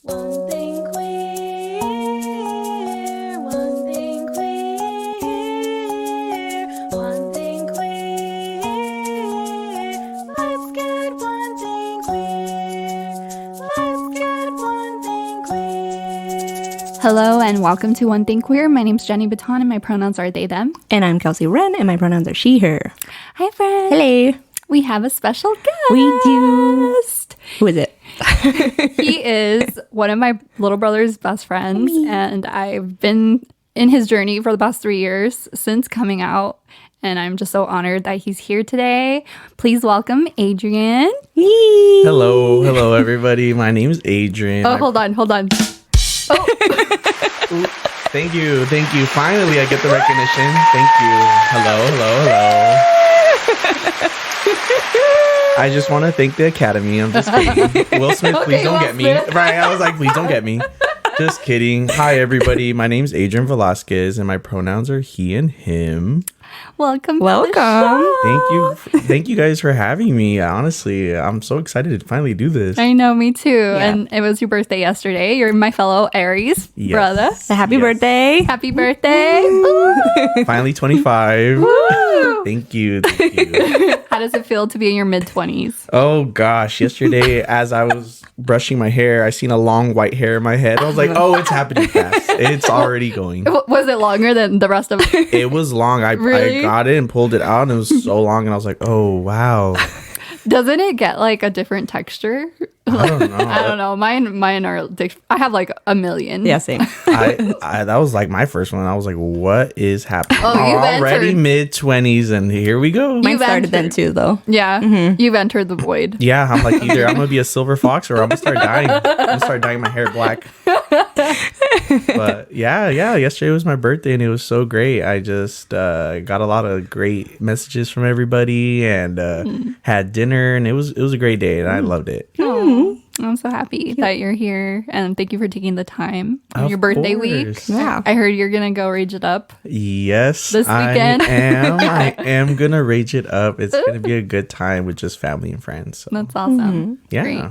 One thing queer, one thing queer, one thing queer. Let's get one thing queer. Let's get one thing queer. Hello and welcome to One Thing Queer. My name's Jenny Baton and my pronouns are they, them. And I'm Kelsey Wren, and my pronouns are she, her. Hi, friends. Hello. We have a special guest. We do. Who is it? He is one of my little brother's best friends, and I've been in his journey for the past 3 years since coming out, and I'm just so honored that he's here today. Please welcome Adrian. Hello, everybody. My name's Adrian. Oh, hold on. Oh, Thank you. Finally, I get the recognition. Thank you. Hello. I just want to thank the Academy. I'm just kidding. Will Smith, please don't get me. Right, I was like, please don't get me. Just kidding. Hi, everybody. My name's Adrian Velasquez, and my pronouns are he and him. welcome. Thank you guys for having me. Honestly, I'm so excited to finally do this. I know, me too. And it was your birthday yesterday. You're my fellow Aries brother. So happy birthday. Happy birthday. Ooh. Finally 25. Woo. Thank you. How does it feel to be in your mid-20s? Oh gosh, yesterday as I was brushing my hair, I seen a long white hair in my head. I was like, oh, it's happening fast. It's already going. Was it longer than the rest of it? It was long. I got it and pulled it out, and it was so long, and I was like, oh wow. Doesn't it get like a different texture? I don't know. I don't know. Mine are. I have like a million. Yeah, same. I that was like my first one. I was like, what is happening? Oh, you've already entered. mid-20s, and here we go. Mine started then too, though. Yeah, you've entered the void. Yeah, I'm like, either I'm gonna be a silver fox or I'm gonna start dying. I'm gonna start dyeing my hair black. But yeah, yesterday was my birthday, and it was so great. I just got a lot of great messages from everybody, and had dinner, and it was a great day, and I loved it. I'm so happy that you're here, and thank you for taking the time on Of your birthday week. course. Yeah. I heard you're gonna go rage it up. Yes, This weekend. I am gonna rage it up. It's gonna be a good time with just family and friends. So. That's awesome. Yeah. Great.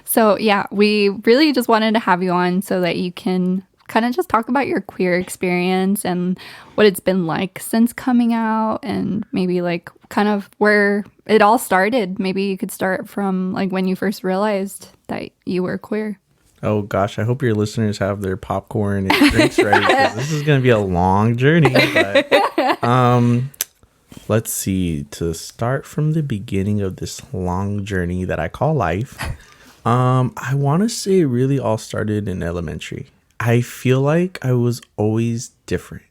So yeah, we really just wanted to have you on so that you can kind of just talk about your queer experience and what it's been like since coming out, and maybe like kind of where it all started. Maybe you could start from like when you first realized that you were queer. Oh gosh, I hope your listeners have their popcorn and drinks ready, because this is gonna be a long journey. But, let's see. To start from the beginning of this long journey that I call life, I want to say it really all started in elementary. I feel like I was always different.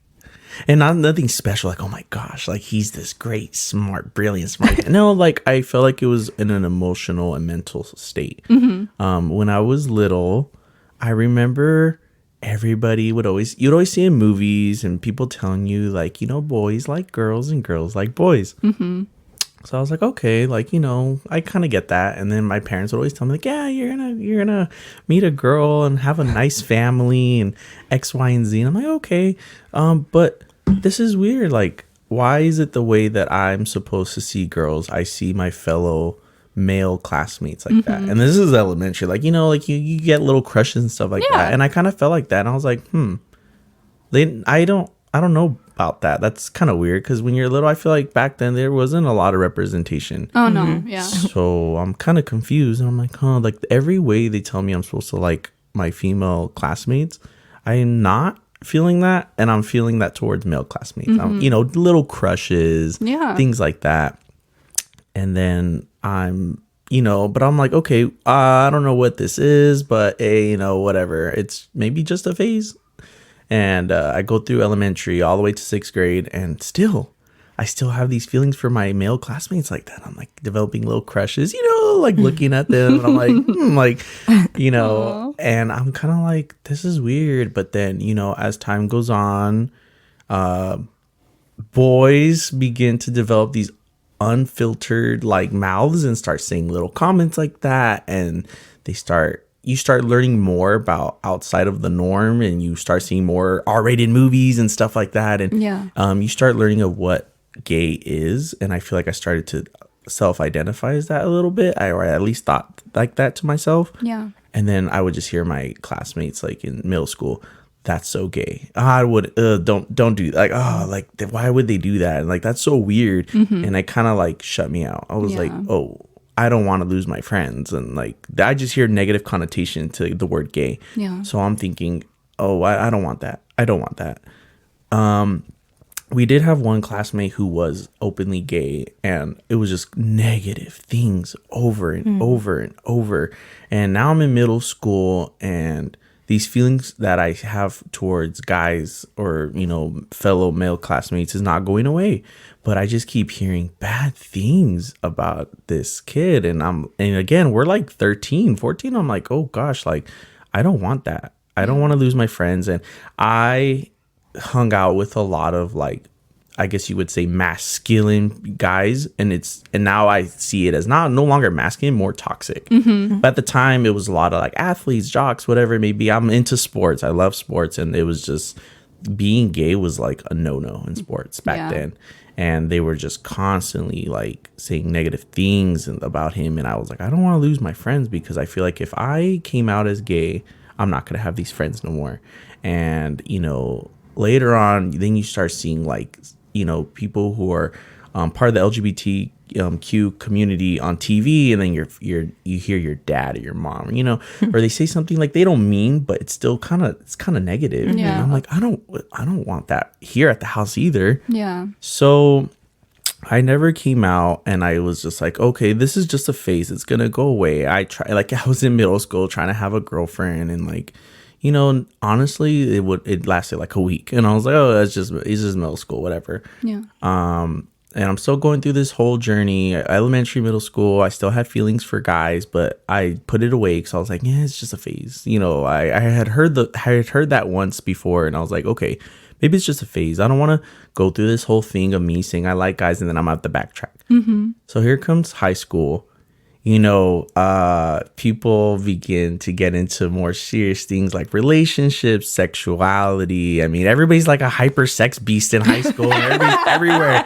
And nothing special, like, oh my gosh, like he's this great, smart, brilliant, smart. No, like I felt like it was in an emotional and mental state. When I was little, I remember you'd always see in movies and people telling you like, boys like girls and girls like boys. So I was like, okay, like, I kind of get that. And then my parents would always tell me like, yeah, you're gonna meet a girl and have a nice family and X, Y, and Z. And I'm like, okay. But this is weird. Like, why is it the way that I'm supposed to see girls, I see my fellow male classmates like that? And this is elementary. Like, like you get little crushes and stuff like that. And I kind of felt like that. And I was like, I don't know about that. That's kind of weird, because when you're little, I feel like back then there wasn't a lot of representation. Oh no, yeah. So I'm kind of confused, and I'm like, like every way they tell me I'm supposed to like my female classmates, I am not feeling that, and I'm feeling that towards male classmates. Little crushes, things like that. And then I'm but I'm like, okay, I don't know what this is, but hey, whatever. It's maybe just a phase. And I go through elementary all the way to 6th grade, and I still have these feelings for my male classmates like that. I'm like developing little crushes, like looking at them, and I'm like, and I'm kind of like, this is weird. But then, as time goes on, boys begin to develop these unfiltered like mouths and start saying little comments like that, and you start learning more about outside of the norm, and you start seeing more R-rated movies and stuff like that. And you start learning of what gay is. And I feel like I started to self-identify as that a little bit, or I at least thought like that to myself. Yeah. And then I would just hear my classmates like in middle school, that's so gay. I would don't do like, oh, like why would they do that? And like that's so weird. And I kind of like shut me out. I was like, oh, I don't want to lose my friends. And like I just hear negative connotation to the word gay. Yeah. So I'm thinking, oh, I don't want that. I don't want that. We did have one classmate who was openly gay, and it was just negative things over and over and over. And now I'm in middle school, and these feelings that I have towards guys or, you know, fellow male classmates is not going away. But I just keep hearing bad things about this kid. And again, we're like 13, 14. I'm like, oh gosh, like I don't want that. I don't want to lose my friends. And I hung out with a lot of like, I guess you would say masculine guys, and now I see it as no longer masculine, more toxic. But at the time it was a lot of like athletes, jocks, whatever it may be. I'm into sports. I love sports, and it was just being gay was like a no-no in sports back then. And they were just constantly like saying negative things about him, and I was like, I don't want to lose my friends, because I feel like if I came out as gay, I'm not gonna have these friends no more. And you know, later on, then you start seeing like, you know, people who are part of the LGBTQ community on TV, and then you hear your dad or your mom, you know, or they say something like they don't mean, but it's still kind of negative. Yeah. And I'm like, I don't want that here at the house either. Yeah. So I never came out, and I was just like, okay, this is just a phase. It's gonna go away. I was in middle school trying to have a girlfriend, and like, you know, honestly, it lasted like a week, and I was like, oh, it's just middle school, whatever. Yeah. And I'm still going through this whole journey. Elementary, middle school, I still had feelings for guys, but I put it away because I was like, yeah, it's just a phase. You know, I had heard that once before, and I was like, okay, maybe it's just a phase. I don't want to go through this whole thing of me saying I like guys, and then I'm out the backtrack. So here comes high school. You know, people begin to get into more serious things like relationships, sexuality. I mean, everybody's like a hyper sex beast in high school, and everybody's everywhere.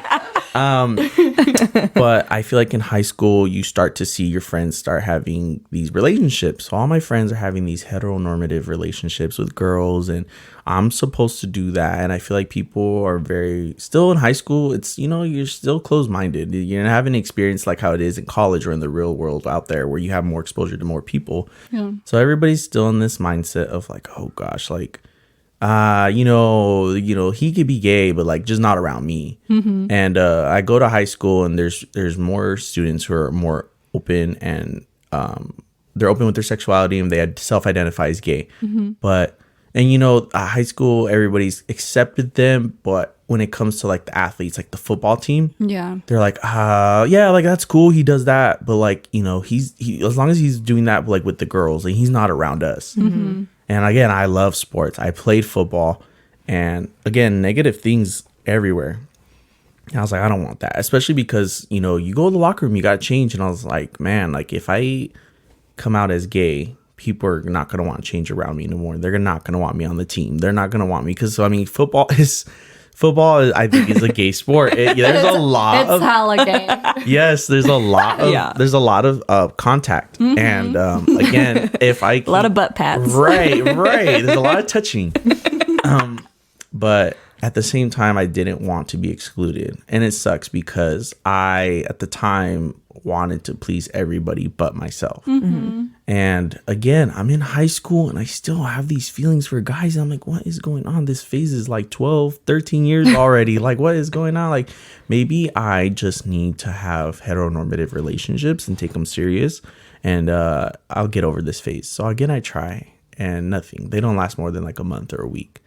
But I feel like in high school, you start to see your friends start having these relationships. So all my friends are having these heteronormative relationships with girls, and I'm supposed to do that. And I feel like people are still in high school. It's, you know, you're still closed-minded. You're not having an experience like how it is in college or in the real world out there, where you have more exposure to more people. Yeah. So everybody's still in this mindset of like, oh gosh, like, you know, he could be gay, but like just not around me. And I go to high school, and there's more students who are more open, and they're open with their sexuality, and they self-identify as gay. And you know, high school, everybody's accepted them, but when it comes to like the athletes, like the football team, they're like, yeah, like that's cool, he does that, but like, you know, he as long as he's doing that like with the girls, and he's not around us. And again, I love sports. I played football, and again, negative things everywhere. And I was like, I don't want that, especially because, you know, you go to the locker room, you got to change. And I was like, man, like if I come out as gay, people are not going to want to change around me no more. They're not going to want me on the team. They're not going to want me because, I mean, football, I think, is a gay sport. There's a lot of hella gay. Yes, there's a lot of contact. And again, if I a lot of butt pats. Right. There's a lot of touching. But at the same time, I didn't want to be excluded. And it sucks because I, at the time, wanted to please everybody but myself. And again, I'm in high school, and I still have these feelings for guys. I'm like, what is going on? This phase is like 12, 13 years already. Like, what is going on? Like, maybe I just need to have heteronormative relationships and take them serious, and I'll get over this phase. So again, I try, and nothing. They don't last more than like a month or a week.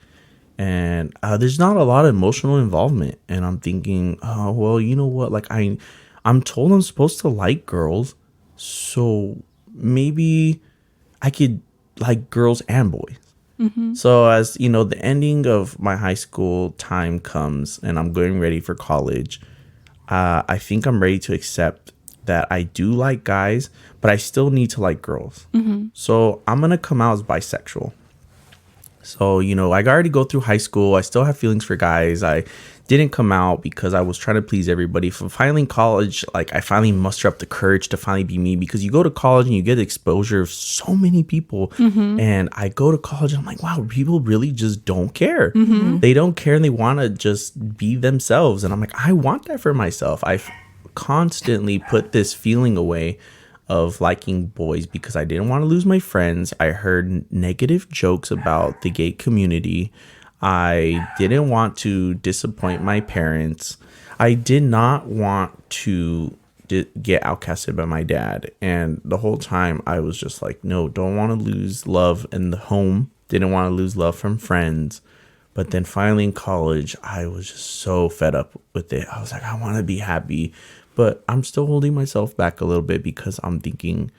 And there's not a lot of emotional involvement. And I'm thinking, oh, well, you know what? Like, I'm told I'm supposed to like girls, so maybe I could like girls and boys. So as you know, the ending of my high school time comes, and I'm getting ready for college. I think I'm ready to accept that I do like guys, but I still need to like girls. So I'm gonna come out as bisexual. So, you know, I already go through high school. I still have feelings for guys. I didn't come out because I was trying to please everybody. For finally in college, like I finally muster up the courage to finally be me, because you go to college and you get exposure of so many people. And I go to college and I'm like, wow, people really just don't care. They don't care and they want to just be themselves. And I'm like, I want that for myself. I constantly put this feeling away of liking boys because I didn't want to lose my friends. I heard negative jokes about the gay community. I didn't want to disappoint my parents. I did not want to get outcasted by my dad. And the whole time I was just like, no, don't want to lose love in the home. Didn't want to lose love from friends. But then finally in college, I was just so fed up with it. I was like, I want to be happy. But I'm still holding myself back a little bit because I'm thinking,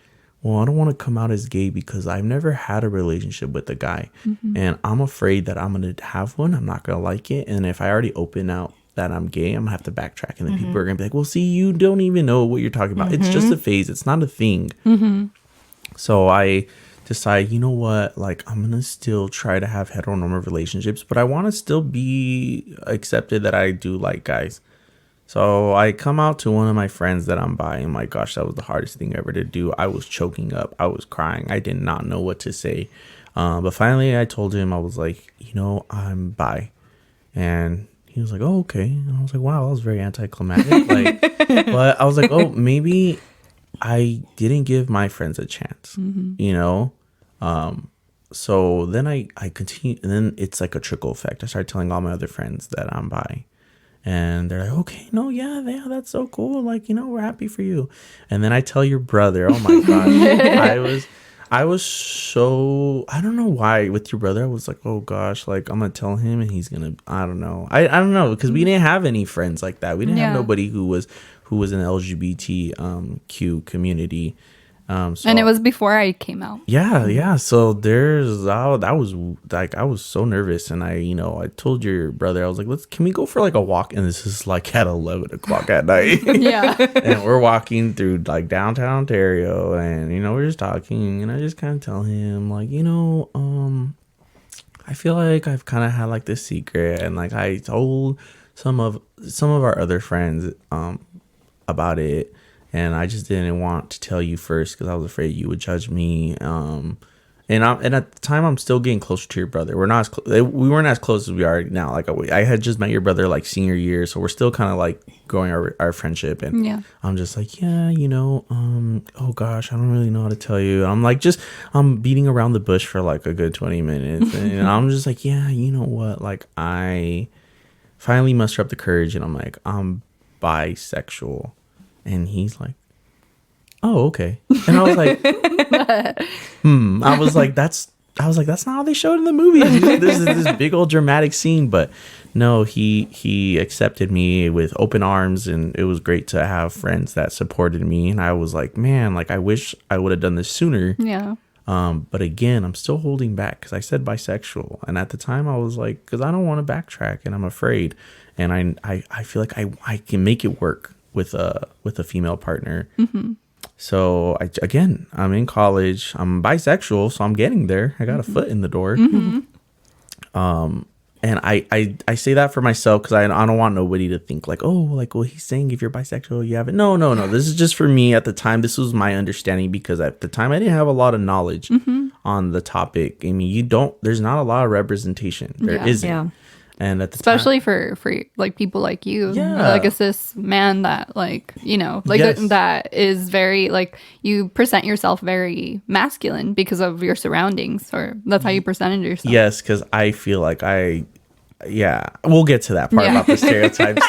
well, I don't want to come out as gay because I've never had a relationship with a guy. And I'm afraid that I'm going to have one. I'm not going to like it. And if I already open out that I'm gay, I'm going to have to backtrack. And then people are going to be like, well, see, you don't even know what you're talking about. It's just a phase. It's not a thing. So I decide, you know what, like I'm going to still try to have heteronormative relationships, but I want to still be accepted that I do like guys. So I come out to one of my friends that I'm bi. And my gosh, that was the hardest thing ever to do. I was choking up. I was crying. I did not know what to say. But finally I told him, I was like, you know, I'm bi. And he was like, oh, okay. And I was like, wow, that was very anticlimactic. But I was like, oh, maybe I didn't give my friends a chance, you know? So then I continue, and then it's like a trickle effect. I started telling all my other friends that I'm bi. And they're like, okay, no, yeah, that's so cool. Like, you know, we're happy for you. And then I tell your brother, oh my gosh, I was so, I don't know why with your brother. I was like, oh gosh, like I'm going to tell him and he's going to, I don't know. I don't know, because we didn't have any friends like that. We didn't have nobody who was in the LGBTQ community. So, and it was before I came out. Yeah. So that was like, I was so nervous, and I told your brother, I was like, can we go for like a walk? And this is like at 11 o'clock at night. And we're walking through like downtown Ontario, and we're just talking, and I just kind of tell him like, I feel like I've kind of had like this secret, and like I told some of our other friends about it. And I just didn't want to tell you first because I was afraid you would judge me. And at the time, I'm still getting closer to your brother. We weren't as close as we are now. Like I had just met your brother like senior year, so we're still kind of like growing our friendship. And I'm just like, oh gosh, I don't really know how to tell you. And I'm beating around the bush for like a good 20 minutes, and I'm just like, yeah, you know what? Like I finally muster up the courage, and I'm like, I'm bisexual. And he's like, oh, okay. And I was like, I was like, that's not how they showed in the movie. There's this big old dramatic scene, but no, he accepted me with open arms, and it was great to have friends that supported me. And I was like, man, like I wish I would have done this sooner. Yeah. But again, I'm still holding back because I said bisexual, and at the time I was like, because I don't want to backtrack, and I'm afraid, and I feel like I can make it work with a female partner. So I'm in college. I'm bisexual, so I'm getting there. I got a foot in the door. And I say that for myself because I don't want nobody to think like, oh, like, well, he's saying if you're bisexual, you have it. No. This is just for me at the time. This was my understanding because at the time I didn't have a lot of knowledge on the topic. I mean, there's not a lot of representation. There isn't. Yeah. And at the especially for like people like you, like a cis man that like, that is very like you present yourself very masculine because of your surroundings, or that's how you presented yourself. Yes, because I feel like we'll get to that part about the stereotypes.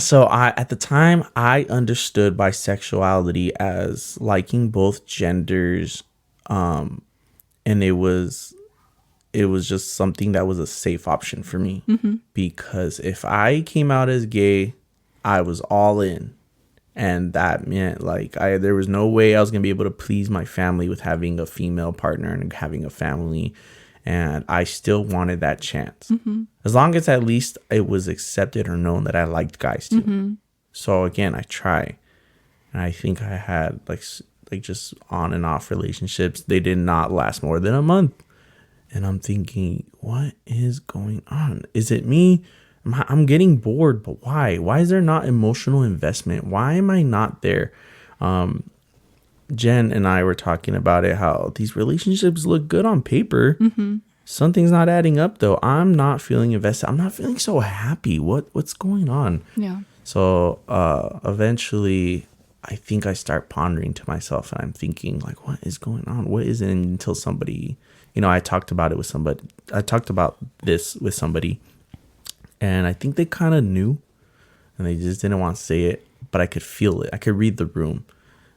So at the time I understood bisexuality as liking both genders, and it was just something that was a safe option for me, because if I came out as gay, I was all in. And that meant like there was no way I was going to be able to please my family with having a female partner and having a family. And I still wanted that chance. As long as at least it was accepted or known that I liked guys too. So again, I try. And I think I had like just on and off relationships. They did not last more than a month. And I'm thinking, what is going on? Is it me? I'm getting bored, but why? Why is there not emotional investment? Why am I not there? Jen and I were talking about it, how these relationships look good on paper. Something's not adding up, though. I'm not feeling invested. I'm not feeling so happy. What's going on? Yeah. So eventually, I think I start pondering to myself, and I'm thinking, like, what is going on? What is it? Until somebody, I talked about it with somebody. I talked about this with somebody, and I think they kind of knew, and they just didn't want to say it, but I could feel it. I could read the room.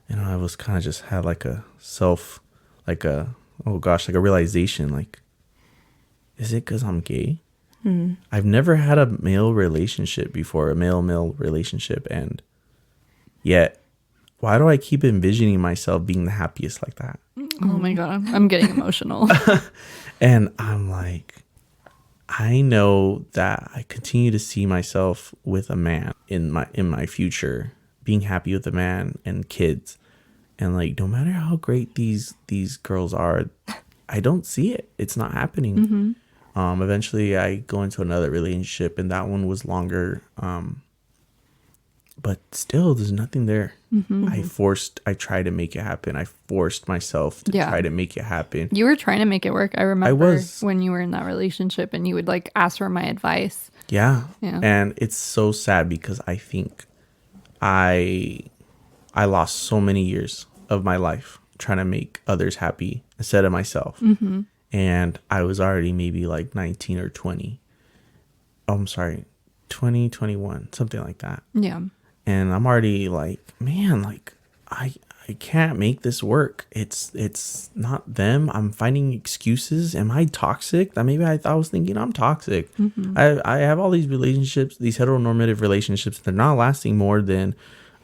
And I was kind of just had like a realization, like, is it because I'm gay? I've never had a male relationship before, a male relationship. And yet, why do I keep envisioning myself being the happiest like that? Oh my God, I'm getting emotional. And I'm like, I know that I continue to see myself with a man in my future, being happy with a man and kids. And like, no matter how great these girls are, I don't see it. It's not happening. Eventually I go into another relationship, and that one was longer. But still, there's nothing there. I tried to make it happen. I forced myself to try to make it happen. You were trying to make it work. I remember was. when you were in that relationship and you would like ask for my advice. Yeah. Yeah. And it's so sad because I think I lost so many years of my life trying to make others happy instead of myself. And I was already maybe like 19 or 20. Oh, I'm sorry, 20, 21, something like that. Yeah. And I'm already like, man, like I can't make this work. It's not them. I'm finding excuses. Am I toxic? That maybe I was thinking I'm toxic. I have all these relationships, these heteronormative relationships. They're not lasting more than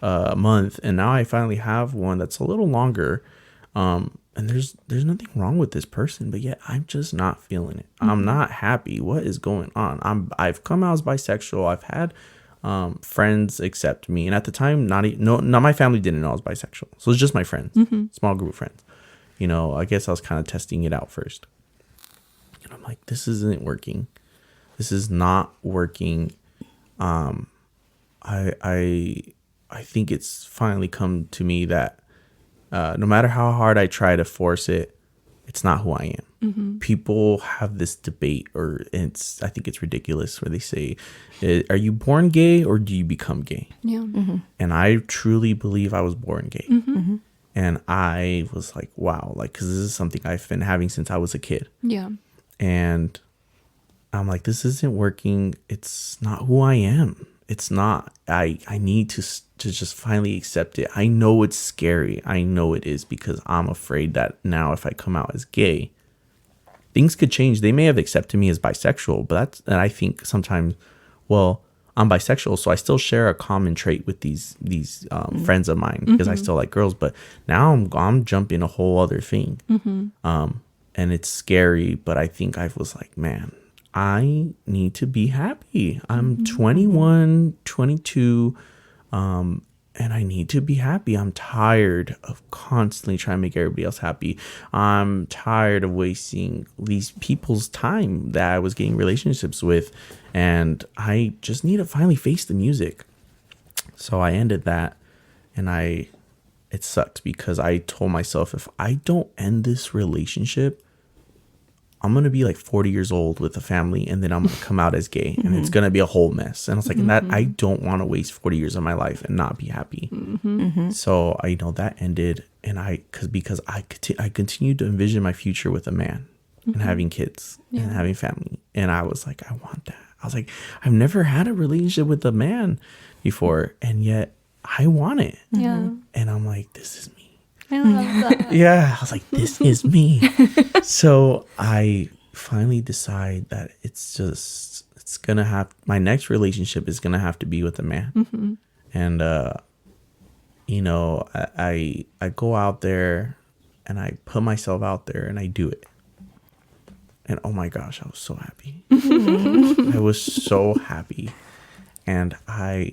a month, and now I finally have one that's a little longer. And there's nothing wrong with this person, but yet I'm just not feeling it. I'm not happy. What is going on? I've come out as bisexual. I've had friends accept me, and at the time, not my family didn't know I was bisexual, so it's just my friends, small group of friends. I guess I was kind of testing it out first. And I'm like, this isn't working. This is not working. I think it's finally come to me that no matter how hard I try to force it, it's not who I am. People have this debate, I think it's ridiculous, where they say, are you born gay or do you become gay? Yeah. And I truly believe I was born gay. And I was like, wow, like, because this is something I've been having since I was a kid. Yeah. And I'm like, this isn't working. It's not who I am. It's not. I need to just finally accept it. I know it's scary. I know it is, because I'm afraid that now if I come out as gay, things could change. They may have accepted me as bisexual, but I think sometimes, well, I'm bisexual, so I still share a common trait with these friends of mine, because I still like girls. But now I'm jumping a whole other thing, and it's scary. But I think I was like, man, I need to be happy. I'm 21, 22, and I need to be happy. I'm tired of constantly trying to make everybody else happy. I'm tired of wasting these people's time that I was getting relationships with, and I just need to finally face the music. So I ended that, and it sucked, because I told myself, if I don't end this relationship, I'm going to be like 40 years old with a family, and then I'm going to come out as gay, and it's going to be a whole mess. And I was like, that I don't want to waste 40 years of my life and not be happy. So that ended, and because I continued to envision my future with a man and having kids and having family. And I was like, I want that. I was like, I've never had a relationship with a man before, and yet I want it. Yeah. And I'm like, this is me. I love that. Yeah, I was like, this is me. So I finally decide that my next relationship is gonna have to be with a man. And I go out there and I put myself out there and I do it. And oh my gosh, I was so happy. I was so happy. And I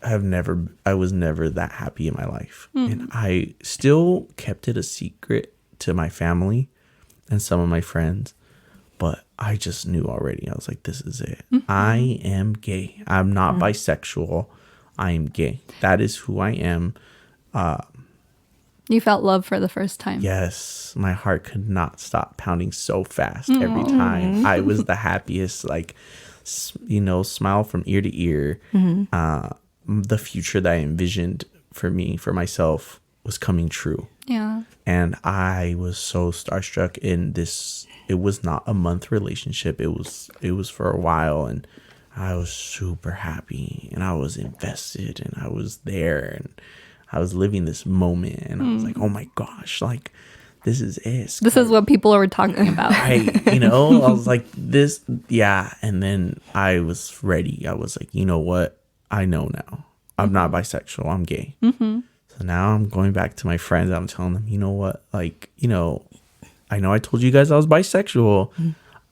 was never that happy in my life. And I still kept it a secret to my family and some of my friends. But I just knew already. I was like, this is it. I am gay. I'm not bisexual. I am gay. That is who I am. You felt love for the first time. Yes, my heart could not stop pounding so fast every time. I was the happiest, like, smile from ear to ear. The future that I envisioned for myself was coming true. Yeah. And I was so starstruck in this. It was not a month relationship. It was for a while, and I was super happy, and I was invested, and I was there, and I was living this moment, and I was like, oh my gosh, like, this is it. This is what people were talking about. Right. I was like, this, yeah. And then I was ready. I was like, you know what? I know now. I'm not bisexual. I'm gay. So now I'm going back to my friends. I'm telling them, you know what? Like, I know I told you guys I was bisexual,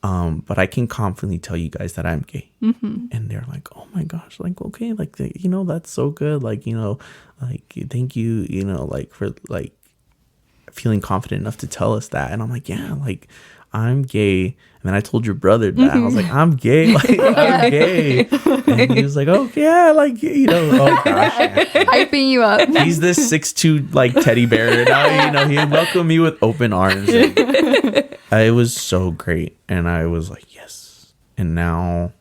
but I can confidently tell you guys that I'm gay. And they're like, oh my gosh, like, okay, like, that's so good. Like, like, thank you, like, for, like, feeling confident enough to tell us that. And I'm like, yeah, like, I'm gay. And then I told your brother that. I was like, I'm gay. Like, I'm gay. And he was like, oh, yeah, like, oh gosh. Hyping you up. He's this 6'2" like teddy bear. Now, he welcomed me with open arms. And it was so great. And I was like, yes. And now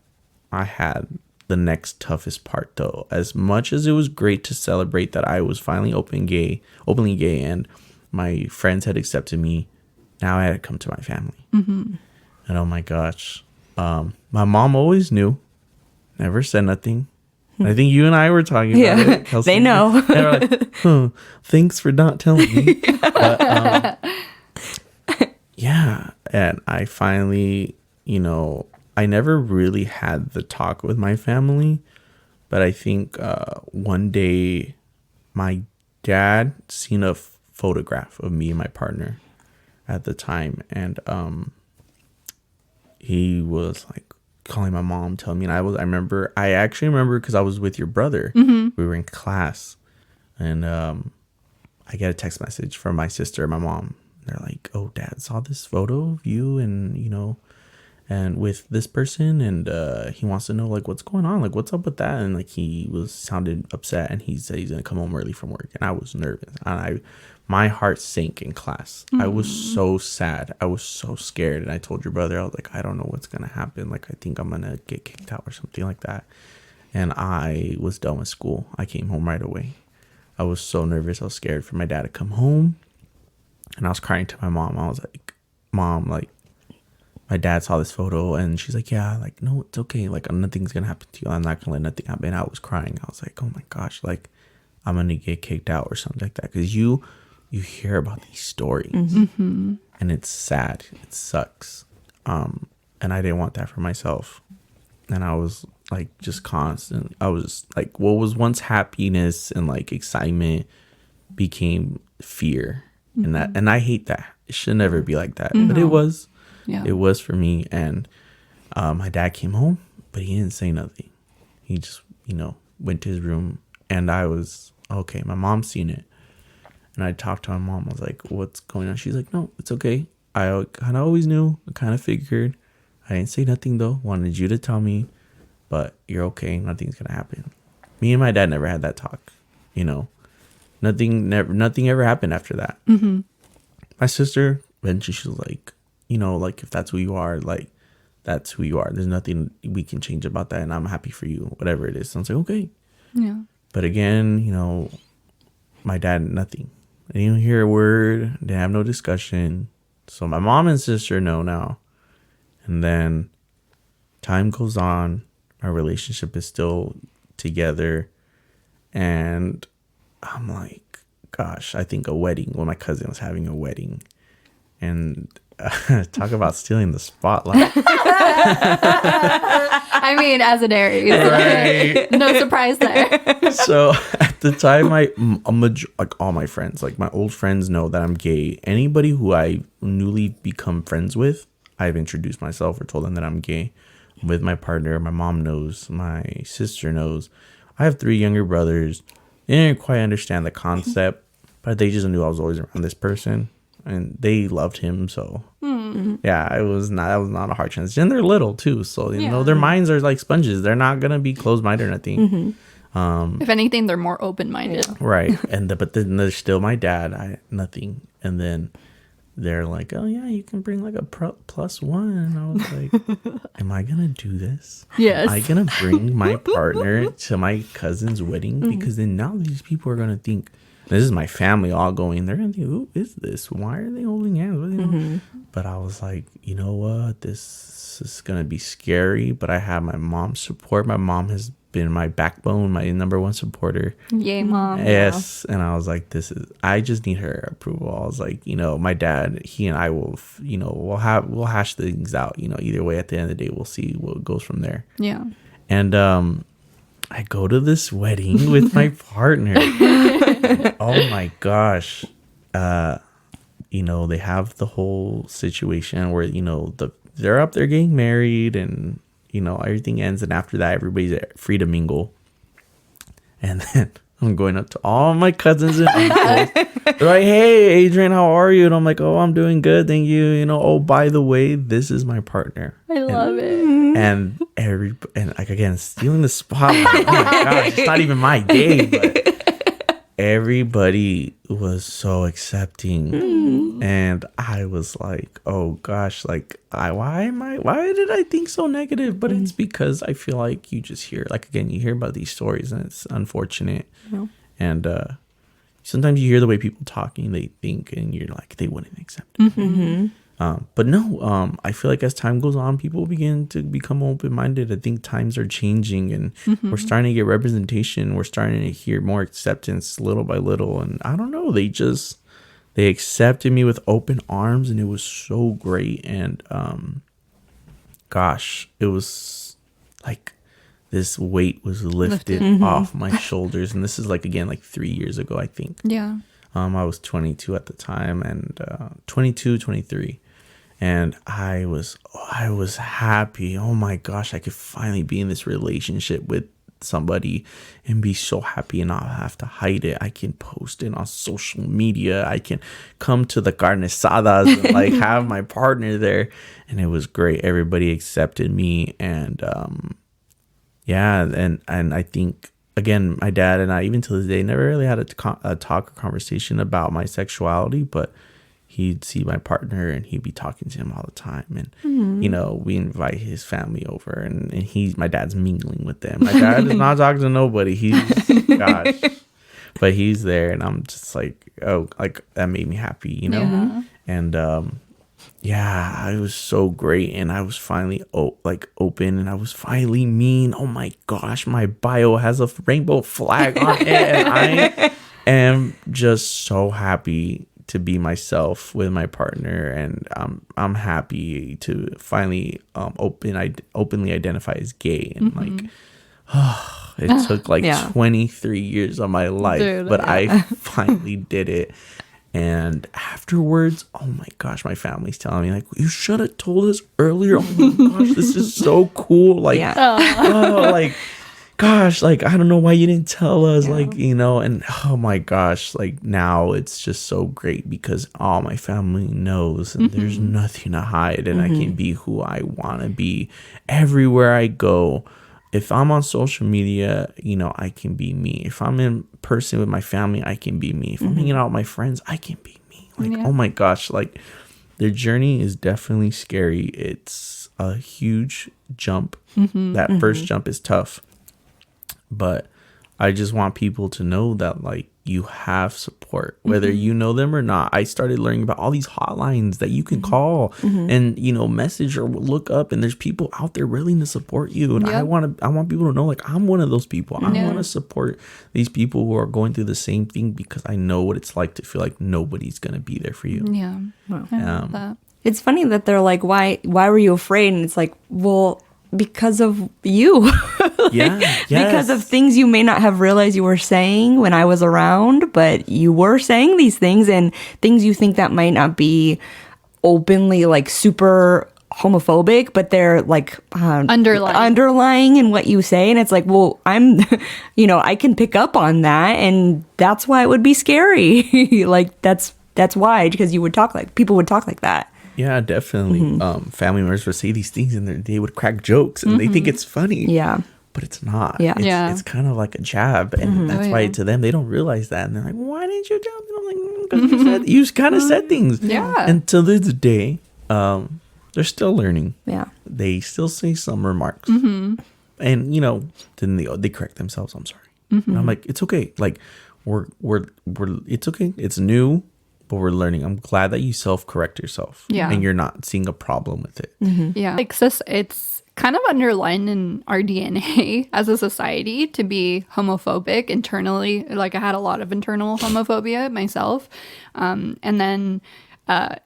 I had the next toughest part, though. As much as it was great to celebrate that I was finally openly gay, and my friends had accepted me, now I had to come to my family. And oh my gosh, my mom always knew, never said nothing. I think you and I were talking about it. Kelsey. They know. They were like, thanks for not telling me. But, yeah, and I finally, I never really had the talk with my family, but I think one day my dad seen a photograph of me and my partner at the time, and he was like calling my mom, telling me, and I actually remember because I was with your brother. We were in class, and I get a text message from my sister and my mom. They're like, oh, Dad saw this photo of you and and with this person, and he wants to know, like, what's going on, like, what's up with that. And like, he sounded upset, and he said he's gonna come home early from work. And I was nervous, and my heart sank in class. I was so sad. I was so scared. And I told your brother, I was like, I don't know what's gonna happen. Like, I think I'm gonna get kicked out or something like that. And I was done with school. I came home right away. I was so nervous. I was scared for my dad to come home. And I was crying to my mom. I was like, Mom, like, my dad saw this photo. And she's like, yeah, like, no, it's okay. Like, nothing's going to happen to you. I'm not going to let nothing happen. I was crying. I was like, oh my gosh, like, I'm going to get kicked out or something like that. Because you hear about these stories. And it's sad. It sucks. And I didn't want that for myself. And I was like, just constant. I was like, what was once happiness and like excitement became fear. And I hate that. It should never be like that. But it was. Yeah. It was for me. And my dad came home, but he didn't say nothing. He just, went to his room. And I was, okay, my mom's seen it. And I talked to my mom. I was like, what's going on? She's like, no, it's okay. I kind of always knew. I kind of figured. I didn't say nothing, though. Wanted you to tell me. But you're okay. Nothing's going to happen. Me and my dad never had that talk. Nothing ever happened after that. My sister, eventually, she was like, like, if that's who you are, like, that's who you are. There's nothing we can change about that. And I'm happy for you, whatever it is. So I was like, okay. Yeah. But again, my dad, nothing. I didn't hear a word. Didn't have no discussion. So my mom and sister know now. And then time goes on. Our relationship is still together. And I'm like, gosh, I think a wedding. When my cousin was having a wedding. And talk about stealing the spotlight. I mean, as an Aries, Right. no surprise there. So at the time, like all my friends, like my old friends know that I'm gay. Anybody who I newly become friends with, I've introduced myself or told them that I'm gay. I'm with my partner. My mom knows. My sister knows. I have 3 younger brothers. They didn't quite understand the concept, but they just knew I was always around this person. And they loved him, so Yeah, it was not. That was not a hard transition. And they're little too, so you know their minds are like sponges. They're not gonna be closed-minded or nothing. If anything, they're more open-minded. Right. But then there's still my dad. Nothing. And then they're like, oh yeah, you can bring like a plus one. And I was like, am I gonna do this? Yes. Am I gonna bring my partner to my cousin's wedding? Because then now these people are gonna think, this is my family all going. They're gonna think, who is this? Why are they holding hands? What are they doing? But I was like, you know what? This is gonna be scary. But I have my mom's support. My mom has been my backbone, my number one supporter. Yay, Mom. Yes. And I was like, I just need her approval. I was like, my dad, he and I will, we'll hash things out, either way. At the end of the day, we'll see what goes from there. Yeah. And I go to this wedding with my partner. Oh my gosh. They have the whole situation where, they're up there getting married and, everything ends. And after that, everybody's free to mingle. And then I'm going up to all my cousins and uncles. They're like, hey, Adrian, how are you? And I'm like, oh, I'm doing good. Thank you. Oh, by the way, this is my partner. I love it. And like, again, stealing the spotlight. Oh my gosh, it's not even my day, but everybody was so accepting. And I was like, oh gosh, like why did I think so negative? But it's because I feel like you just hear, like, again, you hear about these stories and it's unfortunate. And sometimes you hear the way people talking, they think, and you're like, they wouldn't accept it. But no, I feel like as time goes on, people begin to become open-minded. I think times are changing and we're starting to get representation. We're starting to hear more acceptance little by little. And I don't know, they accepted me with open arms and it was so great. And gosh, it was like this weight was lifted off my shoulders. And this is like 3 years ago, I think. Yeah. I was 22 at the time and 23. And I was happy. Oh my gosh, I could finally be in this relationship with somebody and be so happy and not have to hide it. I can post it on social media. I can come to the carne asadas and like have my partner there. And it was great. Everybody accepted me. And and I think, again, my dad and I, even to this day, never really had a talk or conversation about my sexuality, but he'd see my partner and he'd be talking to him all the time. And, we invite his family over and my dad's mingling with them. My dad is not talking to nobody. But he's there and I'm just like, oh, like that made me happy, Yeah. And, it was so great. And I was finally open and I was finally mean. Oh my gosh, my bio has a rainbow flag on it. And I am just so happy to be myself with my partner, and I'm happy to finally openly identify as gay. And it took 23 years of my life, Dude, but I finally did it. And afterwards, oh my gosh, my family's telling me like, you should have told us earlier. Oh my gosh, this is so cool. Like, gosh, like, I don't know why you didn't tell us, and oh my gosh, like now it's just so great because all my family knows and there's nothing to hide and I can be who I want to be everywhere I go. If I'm on social media, I can be me. If I'm in person with my family, I can be me. If I'm hanging out with my friends, I can be me. Like, oh my gosh, like their journey is definitely scary. It's a huge jump. That first jump is tough. But I just want people to know that, like, you have support, whether you know them or not. I started learning about all these hotlines that you can call and, message or look up. And there's people out there willing to support you. And I want people to know, like, I'm one of those people. I want to support these people who are going through the same thing because I know what it's like to feel like nobody's going to be there for you. Yeah. I love that. It's funny that they're like, why were you afraid? And it's like, well, because of you. Because of things you may not have realized you were saying when I was around, but you were saying these things and things you think that might not be openly like super homophobic, but they're like underlying in what you say. And it's like, well, I'm, I can pick up on that. And that's why it would be scary. Like that's why, because people would talk like that. Yeah, definitely. Family members would say these things and they would crack jokes and they think it's funny. Yeah. But it's not. Yeah. It's kind of like a jab. And that's why to them, they don't realize that. And they're like, why didn't you jab? And I'm like, because you kind of said things. Yeah. And to this day, they're still learning. Yeah. They still say some remarks. And, you know, then they correct themselves. I'm sorry. And I'm like, it's okay. Like, we're it's okay. It's new, but we're learning. I'm glad that you self-correct yourself. Yeah. And you're not seeing a problem with it. Yeah. Like, sis, it's kind of underlined in our DNA as a society to be homophobic internally. Like, I had a lot of internal homophobia myself. And then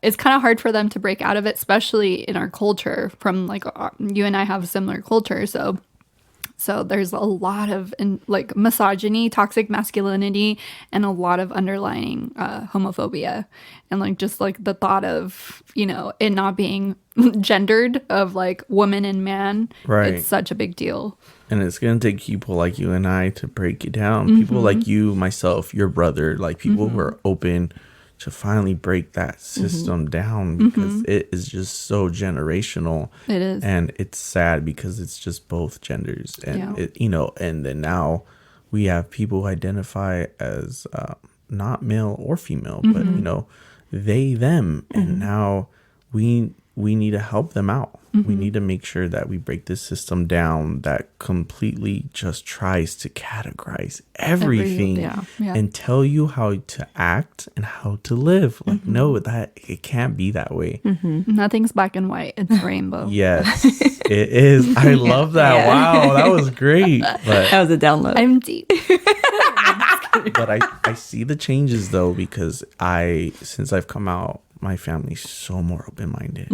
it's kind of hard for them to break out of it, especially in our culture from like you and I have a similar culture. So there's a lot of like misogyny, toxic masculinity, and a lot of underlying homophobia. And like just like the thought of, you know, it not being gendered of like woman and man. Right. It's such a big deal. And it's going to take people like you and I to break it down. People like you, myself, your brother, like people who are open to finally break that system down because it is just so generational. It is. And it's sad because it's just both genders. And, it, you know, and then now we have people who identify as not male or female, but, you know, they, them. And now we need to help them out. We need to make sure that we break this system down that completely just tries to categorize everything and tell you how to act and how to live. Like, no, that it can't be that way. Nothing's black and white. It's rainbow. Yes, it is. I love that. Yeah. Wow, that was great. But That was a download. I'm deep. but I see the changes though, because since I've come out, my family's so more open-minded.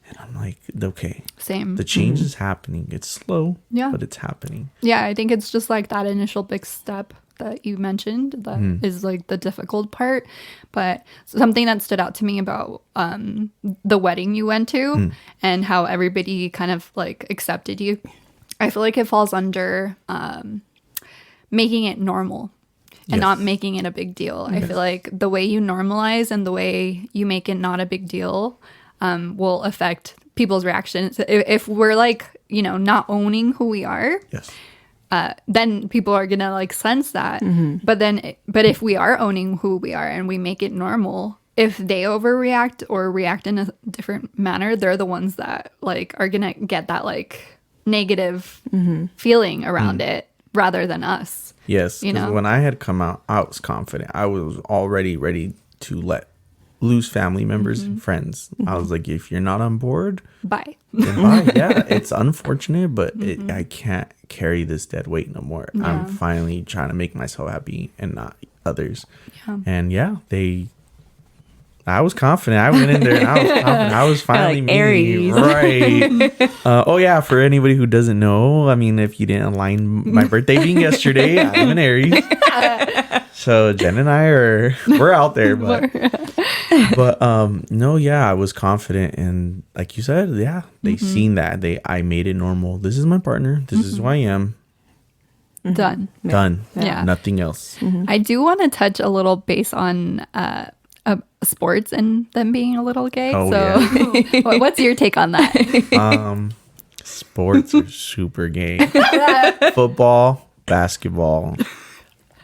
And I'm like, okay, Same. the change is happening. It's slow, Yeah. but it's happening. Yeah, I think it's just like that initial big step that you mentioned that is like the difficult part. But something that stood out to me about the wedding you went to and how everybody kind of like accepted you, I feel like it falls under making it normal and not making it a big deal. I feel like the way you normalize and the way you make it not a big deal will affect people's reactions. If we're like, you know, not owning who we are, Yes. then people are gonna like sense that. But if we are owning who we are and we make it normal, if they overreact or react in a different manner, they're the ones that like are gonna get that like negative feeling around it rather than us. Yes. You Because know? when I had come out, I was confident. I was already ready to lose family members and friends. I was like, if you're not on board, Bye. then bye. Yeah, it's unfortunate, but I can't carry this dead weight no more. I'm finally trying to make myself happy and not others. Yeah. And I was confident. I went in there and I was confident. I was finally Like me. Aries. Right. Oh yeah, for anybody who doesn't know, I mean, if you didn't align my birthday being yesterday, I'm an Aries. So Jen and we're out there, but no, yeah, I was confident, and like you said, yeah, they seen that. I made it normal. This is my partner. This is who I am. Done. Done. Yeah. Nothing else. I do want to touch a little base on sports and them being a little gay. Oh, so what's your take on that? Sports are super gay. Football, basketball,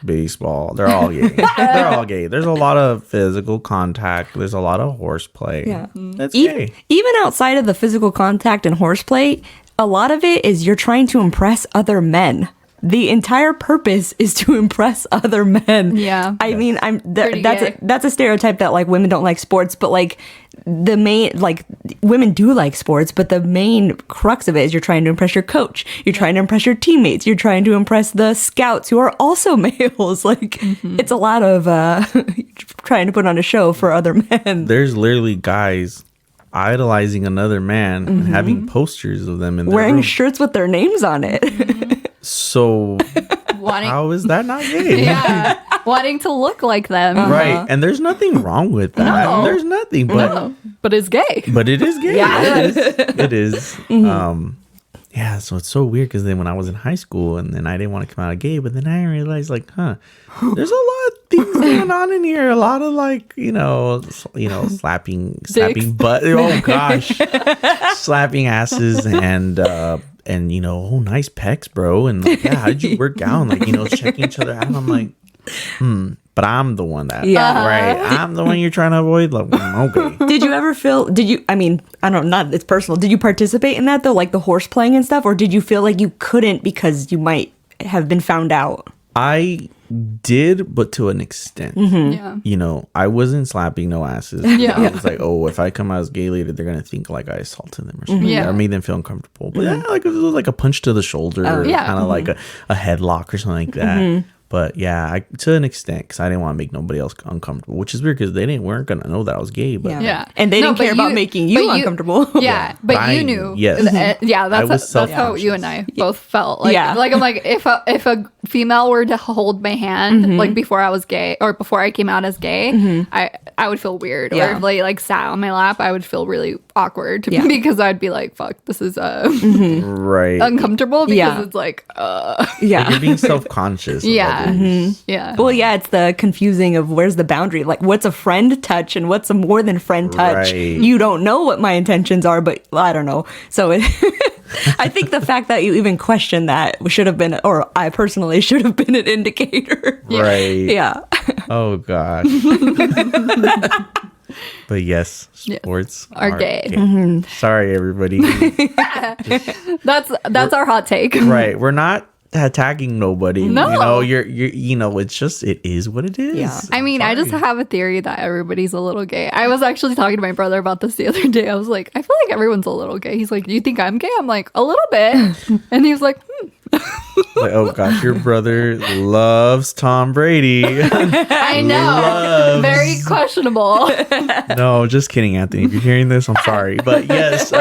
baseball, they're all gay. They're all gay. There's a lot of physical contact. There's a lot of horseplay. Yeah. That's gay. Even outside of the physical contact and horseplay, a lot of it is you're trying to impress other men. The entire purpose is to impress other men. Yeah. I mean, Pretty gay. that's a stereotype that like women don't like sports, but like the main, like women do like sports, but the main crux of it is you're trying to impress your coach. You're trying to impress your teammates. You're trying to impress the scouts who are also males. Like it's a lot of trying to put on a show for other men. There's literally guys idolizing another man and having posters of them in their Wearing room. shirts with their names on it. So Wanting, how is that not gay? yeah, wanting to look like them. Right. And there's nothing wrong with that. No. There's nothing, but But it's gay. but it is gay. Yeah. It is. It is. Yeah, so it's so weird because then when I was in high school and then I didn't want to come out gay, but then I realized like, there's a lot things going on in here. A lot of like, slapping butt. Oh gosh, slapping asses and nice pecs, bro. And like, yeah, how did you work out? And like, checking each other out. And I'm like, but I'm the one that, right? I'm the one you're trying to avoid. Like, okay. Did you ever feel? I mean, I don't know. Not it's personal. Did you participate in that though, like the horse playing and stuff, or did you feel like you couldn't because you might have been found out? I did, but to an extent. Yeah. I wasn't slapping no asses. Yeah. I was like, oh, if I come out as gay later, they're gonna think like I assaulted them or something. Yeah. Or made them feel uncomfortable. But yeah, like it was like a punch to the shoulder, or yeah. kind of like a headlock or something like that. But yeah, to an extent, because I didn't want to make nobody else uncomfortable, which is weird because they weren't gonna know that I was gay. But Yeah. And they didn't but care about making you uncomfortable. Yeah, but I- you knew. yes. Yeah, I was that's how you and I both felt. Like, Yeah. like I'm like, if a female were to hold my hand, like before I was gay or before I came out as gay, I would feel weird. Yeah. Or if they like sat on my lap, I would feel really awkward Yeah. because I'd be like, fuck, this is right. uncomfortable because Yeah. it's like, Yeah. You're being self-conscious. yeah. Yeah. Well, yeah, it's the confusing of where's the boundary. Like, what's a friend touch and what's a more than friend touch? Right. You don't know what my intentions are, but I don't know. So I think the fact that you even question that should have been, or I personally should have been an indicator. Right. Yeah. Oh gosh. But yes, sports Are gay. Sorry, everybody. That's our hot take. Right. We're not attacking nobody. No. You're it's just, it is what it is. Yeah. I mean, I just have a theory that everybody's a little gay. I was actually talking to my brother about this the other day. I was like, I feel like everyone's a little gay. He's like, do you think I'm gay? I'm like, a little bit. And he was like, Like, oh gosh, your brother loves Tom Brady. I know. Very questionable. No, just kidding, Anthony. If you're hearing this, I'm sorry. But yes,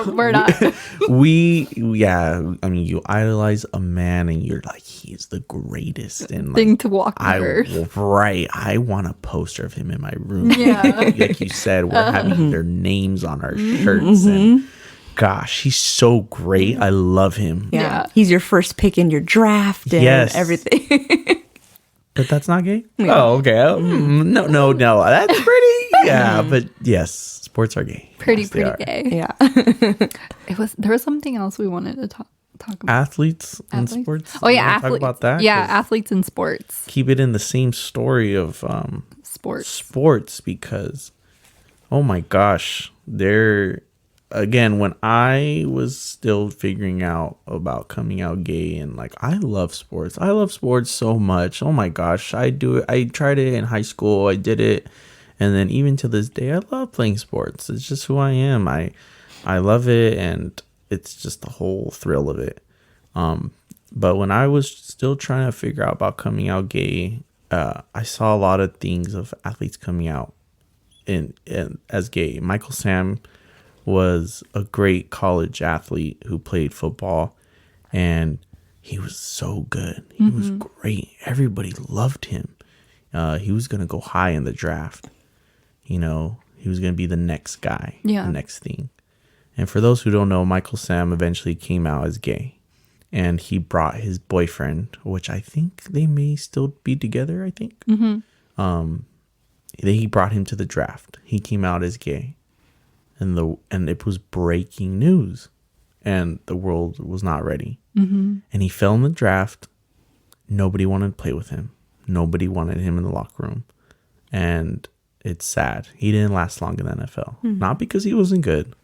We're not. I mean, you idolize a man and you're like, he's the greatest. And like, Thing to walk the earth. right. I want a poster of him in my room. Yeah. Like you said, we're having their names on our shirts. And gosh, he's so great. I love him. Yeah. He's your first pick in your draft and Yes. everything. But that's not gay? Oh, okay. No. That's pretty. Yeah, but yes, sports are gay. Pretty Yes, they are. gay. Yeah. There was something else we wanted to talk about. Athletes in sports. Oh yeah, You wanna athletes. Talk about that. Yeah, 'Cause athletes in sports. keep it in the same story of sports because, oh my gosh, again, when I was still figuring out about coming out gay and like, I love sports. I love sports so much. Oh my gosh, I do it. I tried it in high school. I did it. And then even to this day, I love playing sports. It's just who I am. I love it. And it's just the whole thrill of it. But when I was still trying to figure out about coming out gay, I saw a lot of things of athletes coming out in as gay. Michael Sam was a great college athlete who played football, and he was so good. He was great. Everybody loved him. He was going to go high in the draft. He was going to be the next guy, the next thing. And for those who don't know, Michael Sam eventually came out as gay, and he brought his boyfriend, which I think they may still be together, I think. He brought him to the draft. He came out as gay. And it was breaking news, and the world was not ready. And he fell in the draft. Nobody wanted to play with him. Nobody wanted him in the locker room, and it's sad. He didn't last long in the NFL. Not because he wasn't good,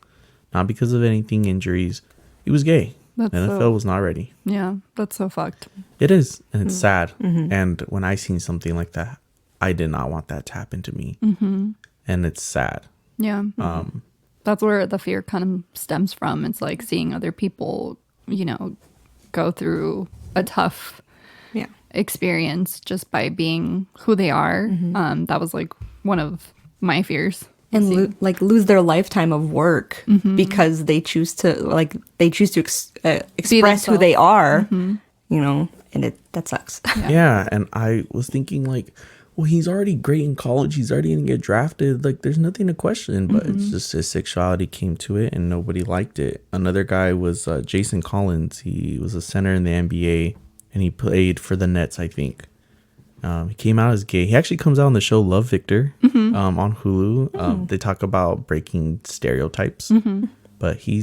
not because of anything injuries. He was gay. NFL was not ready. Yeah, that's so fucked. It is, and it's sad. And when I seen something like that, I did not want that to happen to me, and it's sad. Yeah. That's where the fear kind of stems from. It's like seeing other people, go through a tough experience just by being who they are. That was like one of my fears. And lose their lifetime of work because they choose to express who they are, and that sucks. Yeah, and I was thinking like, well, he's already great in college. He's already going to get drafted. Like, there's nothing to question. But it's just his sexuality came to it, and nobody liked it. Another guy was Jason Collins. He was a center in the NBA, and he played for the Nets, I think. He came out as gay. He actually comes out on the show Love Victor on Hulu. They talk about breaking stereotypes. But he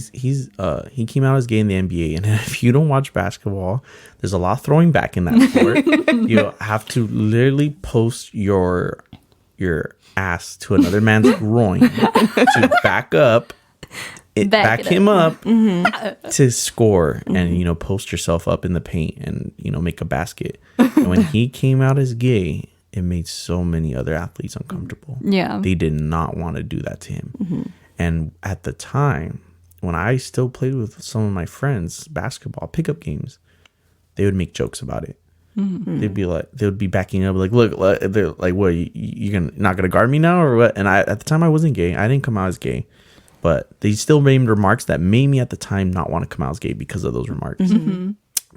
came out as gay in the NBA, and if you don't watch basketball, there's a lot throwing back in that sport. You have to literally post your ass to another man's groin to back him up to score, and post yourself up in the paint and make a basket. And when he came out as gay, it made so many other athletes uncomfortable. Yeah, they did not want to do that to him. And at the time, when I still played with some of my friends basketball pickup games, they would make jokes about it. They'd be like, they would be backing up like, look, they're like, what, you're not gonna guard me now or what? And at the time I wasn't gay. I didn't come out as gay, but they still made remarks that made me at the time not want to come out as gay because of those remarks.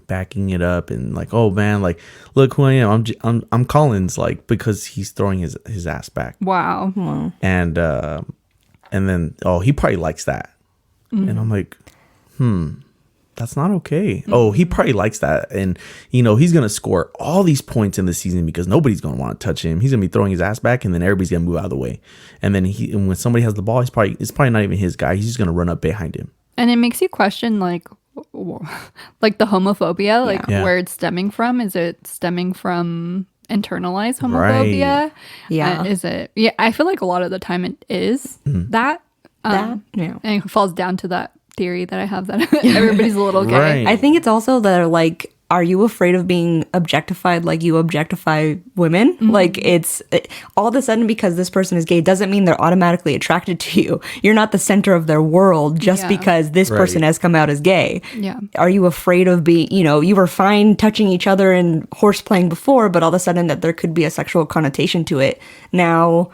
Backing it up and like, oh man, like, look who I am. I'm Collins, like, because he's throwing his ass back. Wow. And then he probably likes that. And I'm like, that's not okay. Oh, he probably likes that. And, he's going to score all these points in the season because nobody's going to want to touch him. He's going to be throwing his ass back, and then everybody's going to move out of the way. And then when somebody has the ball, it's probably not even his guy. He's just going to run up behind him. And it makes you question, like the homophobia, where it's stemming from. Is it stemming from internalized homophobia? Right. Yeah. Is it? Yeah, I feel like a lot of the time it is that. And it falls down to that theory that I have that everybody's a little gay. Right. I think it's also that, like, are you afraid of being objectified like you objectify women? Like, all of a sudden, because this person is gay doesn't mean they're automatically attracted to you. You're not the center of their world just because this person has come out as gay. Yeah. Are you afraid of being, you were fine touching each other and horse playing before, but all of a sudden that there could be a sexual connotation to it. Now,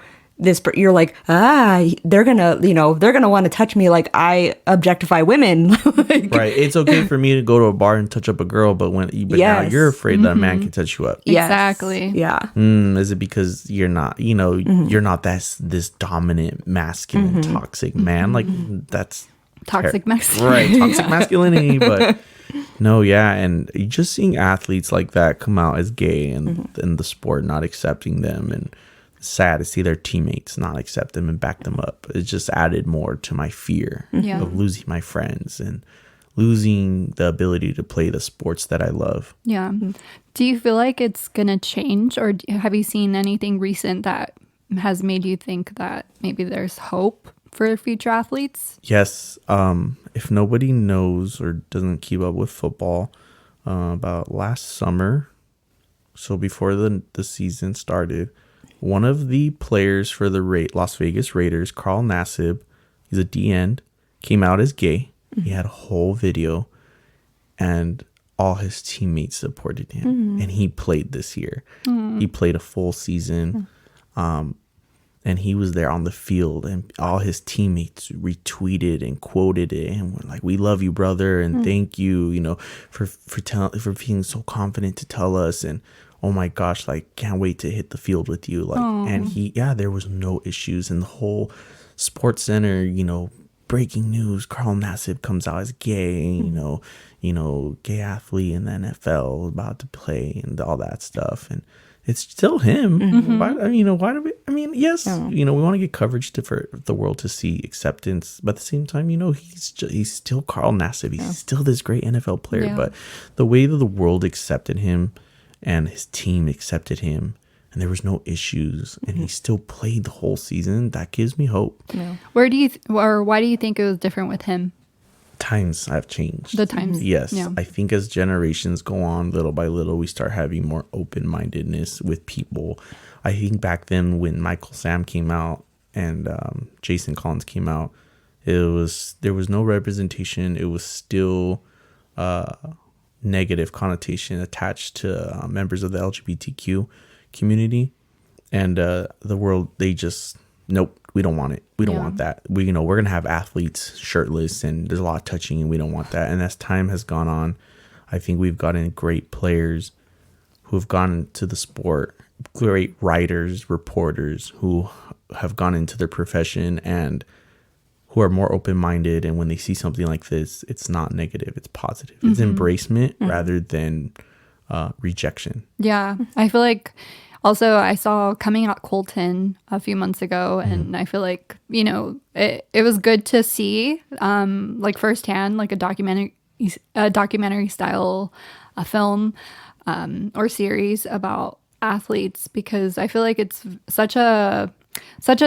you're like, they're gonna want to touch me like I objectify women. Right. It's okay for me to go to a bar and touch up a girl, but now you're afraid that a man can touch you up. Yes. Exactly. Yeah. Is it because you're not, you're not this dominant, masculine, toxic man? Like, that's Toxic masculinity. Right. Toxic masculinity. But no, yeah. And just seeing athletes like that come out as gay and the sport not accepting them, and sad to see their teammates not accept them and back them up. It just added more to my fear of losing my friends and losing the ability to play the sports that I love. Yeah. Do you feel like it's going to change, or have you seen anything recent that has made you think that maybe there's hope for future athletes? Yes. If nobody knows or doesn't keep up with football, about last summer, so before the season started, one of the players for the Las Vegas Raiders, Carl Nassib, he's a D-end, came out as gay. He had a whole video, and all his teammates supported him. And he played this year. He played a full season, and he was there on the field, and all his teammates retweeted and quoted it, and were like, "We love you, brother, and thank you, for being so confident to tell us." And oh my gosh, like, can't wait to hit the field with you. Like, and there was no issues in the whole Sports Center, breaking news. Carl Nassib comes out as gay, gay athlete in the NFL about to play and all that stuff. And it's still him. Why do we, yes, we want to get coverage for the world to see acceptance, but at the same time, he's still Carl Nassib. He's still this great NFL player, but the way that the world accepted him and his team accepted him, and there was no issues, and he still played the whole season, that gives me hope. Yeah. Why do you think it was different with him? Times have changed. The times. Yes. Yeah. I think as generations go on, little by little, we start having more open-mindedness with people. I think back then when Michael Sam came out and Jason Collins came out, there was no representation. It was still negative connotation attached to members of the LGBTQ community, and the world, they just, nope, we don't want it. We don't want that. We're gonna have athletes shirtless and there's a lot of touching, and we don't want that. And as time has gone on, I think we've gotten great players who have gone into the sport, great writers, reporters who have gone into their profession and who are more open-minded, and when they see something like this, it's not negative, it's positive. It's embracement rather than rejection. Yeah. I feel like also I saw Coming Out Colton a few months ago, and I feel like, you know, it was good to see like firsthand, like a documentary style film or series about athletes, because I feel like it's such a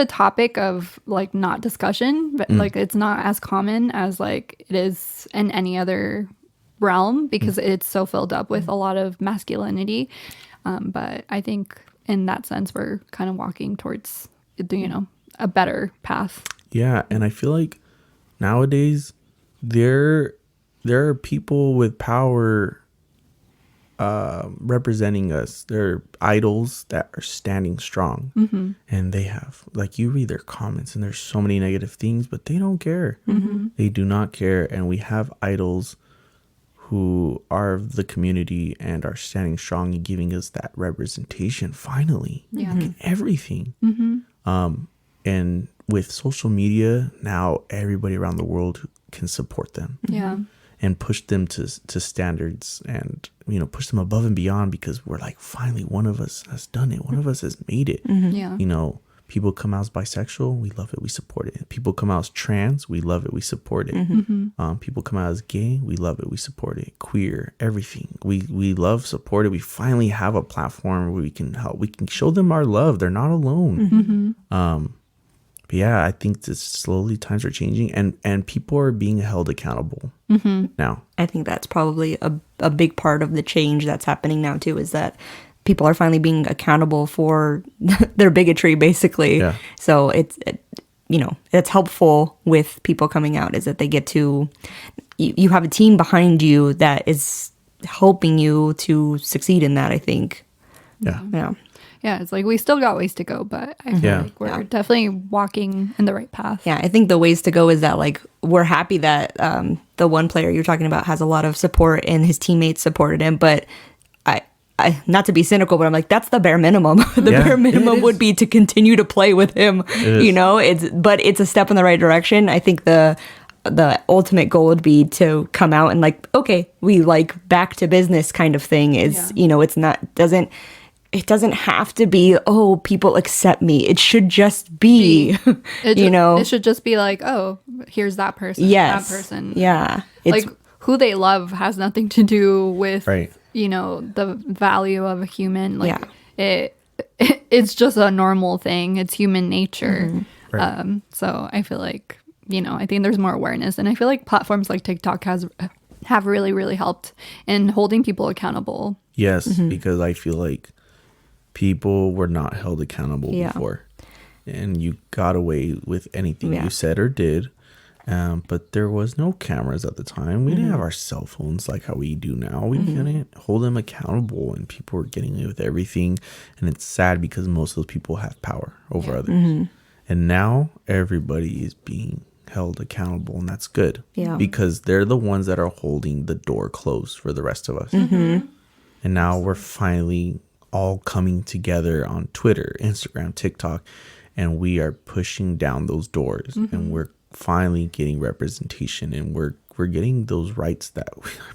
topic of like not discussion, but like it's not as common as like it is in any other realm, because it's so filled up with a lot of masculinity. But I think in that sense, we're kind of walking towards, you know, a better path. Yeah, and I feel like nowadays there are people with power representing us. They're idols that are standing strong, and they have, like, you read their comments and there's so many negative things, but they don't care. They do not care. And we have idols who are of the community and are standing strong and giving us that representation finally. In everything. And with social media now, everybody around the world can support them. And push them to standards, and, you know, push them above and beyond, because we're like, finally, one of us has done it. One of us has made it. You know, people come out as bisexual, we love it, we support it. People come out as trans, we love it, we support it. People come out as gay, we love it, we support it. Queer, everything, we love, support it. We finally have a platform where we can help. We can show them our love. They're not alone. But yeah, I think that slowly times are changing, and people are being held accountable now. I think that's probably a big part of the change that's happening now too, is that people are finally being accountable for their bigotry, basically. Yeah. So you know, it's helpful with people coming out, is that they get to, you have a team behind you that is helping you to succeed in that, I think. Yeah. Yeah, it's like we still got ways to go, but I feel like we're definitely walking in the right path. Yeah, I think the ways to go is that, like, we're happy that the one player you're talking about has a lot of support and his teammates supported him. But I not to be cynical, but I'm like, that's the bare minimum. The bare minimum would be to continue to play with him. You know, it's a step in the right direction. I think the ultimate goal would be to come out and, like, okay, we like back to business kind of thing. Is you know, it doesn't have to be, oh, people accept me. It should just be, you know. It should just be like, oh, here's that person. Yes. That person. Yeah. Like, who they love has nothing to do with, Right. you know, the value of a human. Like, it's just a normal thing. It's human nature. Right. So I feel like, you know, I think there's more awareness. And I feel like platforms like TikTok have really, really helped in holding people accountable. Yes, because I feel like people were not held accountable before, and you got away with anything you said or did. But there was no cameras at the time. We didn't have our cell phones like how we do now. We couldn't hold them accountable, and people were getting away with everything. And it's sad because most of those people have power over others. And now everybody is being held accountable, and that's good. Because they're the ones that are holding the door closed for the rest of us. And now we're finally all coming together on Twitter, Instagram, TikTok, and we are pushing down those doors, and we're finally getting representation, and we're getting those rights that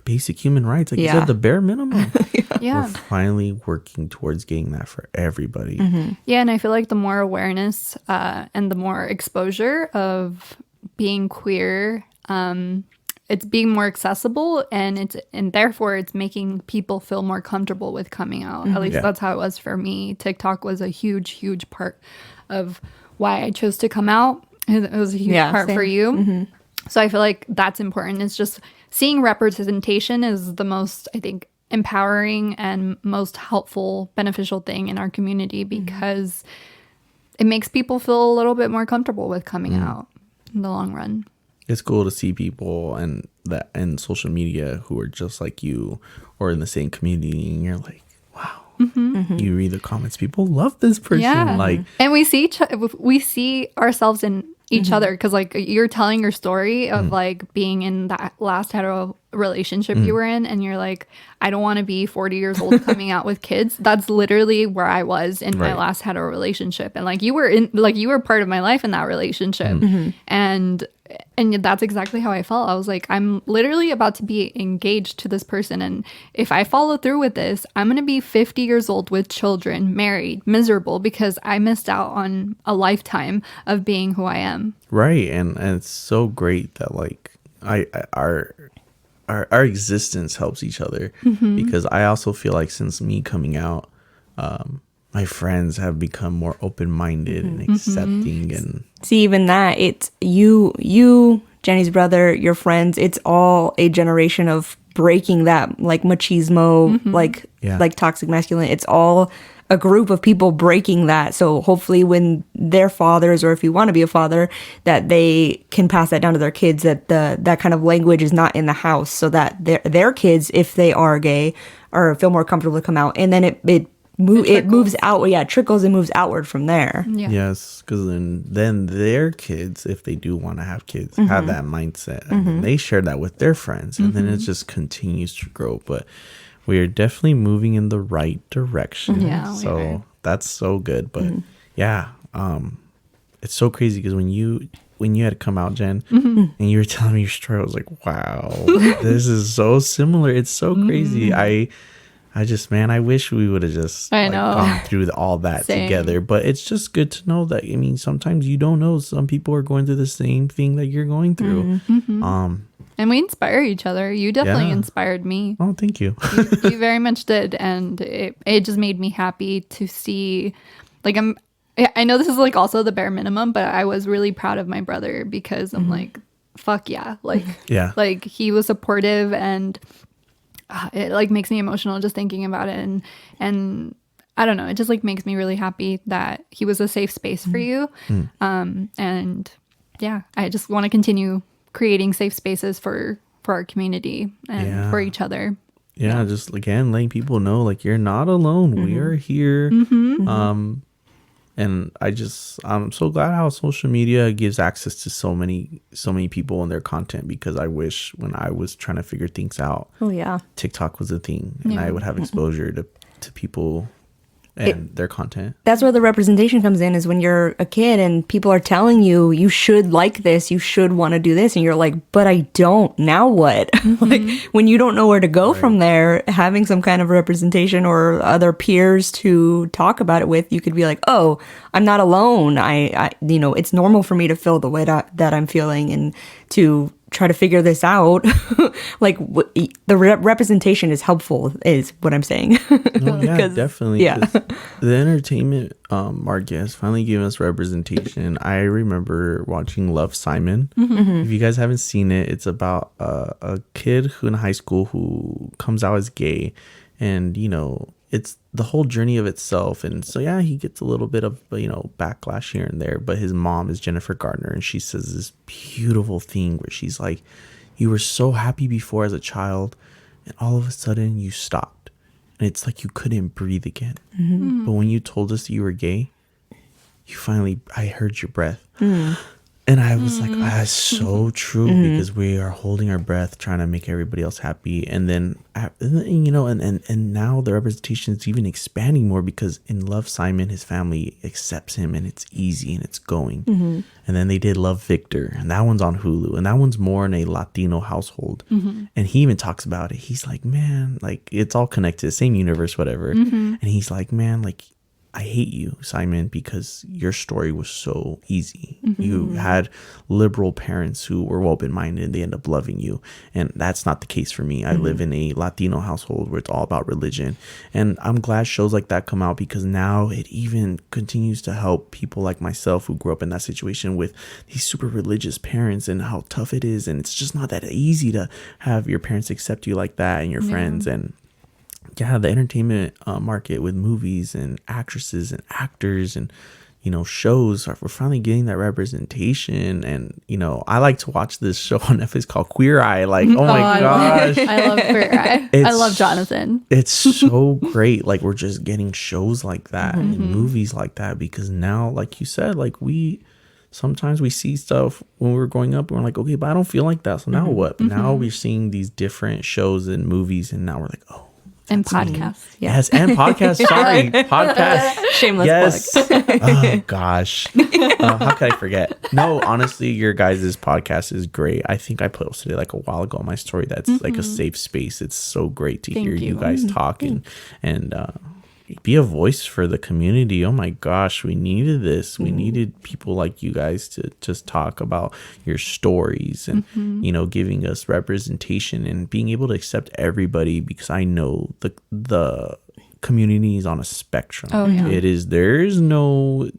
basic human rights, like you said, the bare minimum. We're finally working towards getting that for everybody. Yeah, and I feel like the more awareness and the more exposure of being queer, it's being more accessible, and therefore it's making people feel more comfortable with coming out. At least that's how it was for me. TikTok was a huge part of why I chose to come out. It was a huge part for you. So I feel like that's important. It's just seeing representation is the most, I think, empowering and most helpful, beneficial thing in our community, because it makes people feel a little bit more comfortable with coming out in the long run. It's cool to see people and social media who are just like you or in the same community, and you're like, wow. You read the comments, people love this person. Like, and we see ourselves in each other, because like you're telling your story of like being in that last hetero relationship you were in, and you're like, I don't want to be 40 years old coming out with kids. That's literally where I was in my last hetero relationship, and like you were part of my life in that relationship. And And that's exactly how I felt. I was like, I'm literally about to be engaged to this person. And if I follow through with this, I'm going to be 50 years old with children, married, miserable because I missed out on a lifetime of being who I am. Right. And it's so great that like our existence helps each other, because I also feel like since me coming out, my friends have become more open-minded and accepting. And See, even that, it's you, Jenny's brother, your friends, it's all a generation of breaking that like machismo, like toxic masculinity. It's all a group of people breaking that. So hopefully when their fathers, or if you want to be a father, that they can pass that down to their kids, that that kind of language is not in the house, so that their kids, if they are gay, or feel more comfortable to come out. And then it moves out. Yeah, it trickles and moves outward from there. Yeah. yes, because then their kids, if they do want to have kids, have that mindset, and then they share that with their friends, and then it just continues to grow. But we are definitely moving in the right direction. Yeah, we so are. that's so good. But yeah, it's so crazy because when you had come out, Jen, and you were telling me your story, I was like, wow, this is so similar. It's so crazy. I just, man, I wish we would have just gone through all that Same. together. But it's just good to know that, I mean, sometimes you don't know. Some people are going through the same thing that you're going through. And we inspire each other. You definitely Yeah. inspired me. Oh, thank you. You very much did. And it just made me happy to see, like, I know this is like also the bare minimum, but I was really proud of my brother because I'm like, fuck yeah. Like, Yeah. like he was supportive, and it like makes me emotional just thinking about it. And I don't know, it just like makes me really happy that he was a safe space for you. And yeah, I just want to continue creating safe spaces for our community and for each other. Yeah, just again letting people know like you're not alone. We are here. And I'm so glad how social media gives access to so many people and their content, because I wish when I was trying to figure things out, Oh yeah. TikTok was a thing, and I would have exposure to people and their content. That's where the representation comes in, is when you're a kid and people are telling you, you should like this, you should want to do this. And you're like, but I don't, now what? Like when you don't know where to go from there, having some kind of representation or other peers to talk about it with, you could be like, oh, I'm not alone. I it's normal for me to feel the way that I'm feeling, and to try to figure this out. Like the representation is helpful, is what I'm saying. Oh, yeah, definitely. Yeah. 'Cause the entertainment market has finally given us representation. I remember watching Love, Simon. If you guys haven't seen it, it's about a kid who in high school who comes out as gay, and it's the whole journey of itself. And so yeah, he gets a little bit of backlash here and there, but his mom is Jennifer Gardner, and she says this beautiful thing where she's like, you were so happy before as a child, and all of a sudden you stopped, and it's like you couldn't breathe again. But when you told us that you were gay, I heard your breath. And I was like, that's so true, because we are holding our breath trying to make everybody else happy. And then, and now the representation is even expanding more, because in Love, Simon, his family accepts him, and it's easy and it's going. And then they did Love, Victor, and that one's on Hulu, and that one's more in a Latino household. And he even talks about it. He's like, man, like it's all connected, same universe, whatever. And he's like, man, like, I hate you, Simon, because your story was so easy. You had liberal parents who were open-minded. They end up loving you. And that's not the case for me. I live in a Latino household where it's all about religion. And I'm glad shows like that come out, because now it even continues to help people like myself who grew up in that situation with these super religious parents, and how tough it is. And it's just not that easy to have your parents accept you like that, and your friends. And yeah, the entertainment market with movies and actresses and actors and shows, we're finally getting that representation. And I like to watch this show on Netflix called Queer Eye. Like, oh my gosh, I love Queer Eye. I love Jonathan. It's so great. Like, we're just getting shows like that and movies like that, because now, like you said, like sometimes we see stuff when we were growing up and we're like, okay, but I don't feel like that, so now what? But now we're seeing these different shows and movies, and now we're like, oh, And podcasts. Yeah. Yes, and podcast. Sorry, podcast. Shameless Yes. plug. Oh gosh, how could I forget? No, honestly, your guys' podcast is great. I think I posted it like a while ago on my story. That's like a safe space. It's so great to hear you guys talk and be a voice for the community. Oh my gosh, we needed this. We needed people like you guys to just talk about your stories and giving us representation and being able to accept everybody, because I know the community is on a spectrum. Oh, yeah. There's no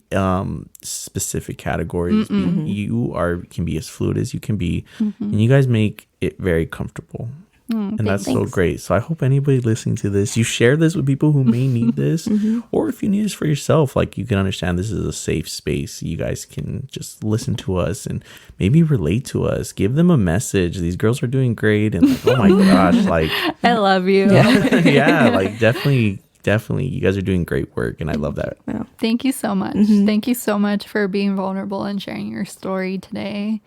specific categories. You can be as fluid as you can be, and you guys make it very comfortable. And that's so great. So I hope anybody listening to this, you share this with people who may need this, or if you need this for yourself, like, you can understand this is a safe space. You guys can just listen to us and maybe relate to us. Give them a message. These girls are doing great, and like, oh my gosh, like, I love you. yeah, like definitely, you guys are doing great work, and I love that. Yeah. Thank you so much. Thank you so much for being vulnerable and sharing your story today.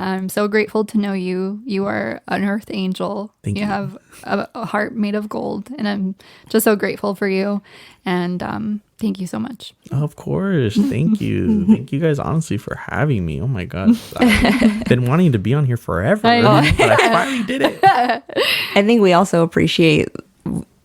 I'm so grateful to know you. You are an earth angel. Thank you. You have a heart made of gold, and I'm just so grateful for you. And thank you so much. Of course. Thank you. Thank you guys, honestly, for having me. Oh my gosh. I've been wanting to be on here forever, but I finally did it. I think we also appreciate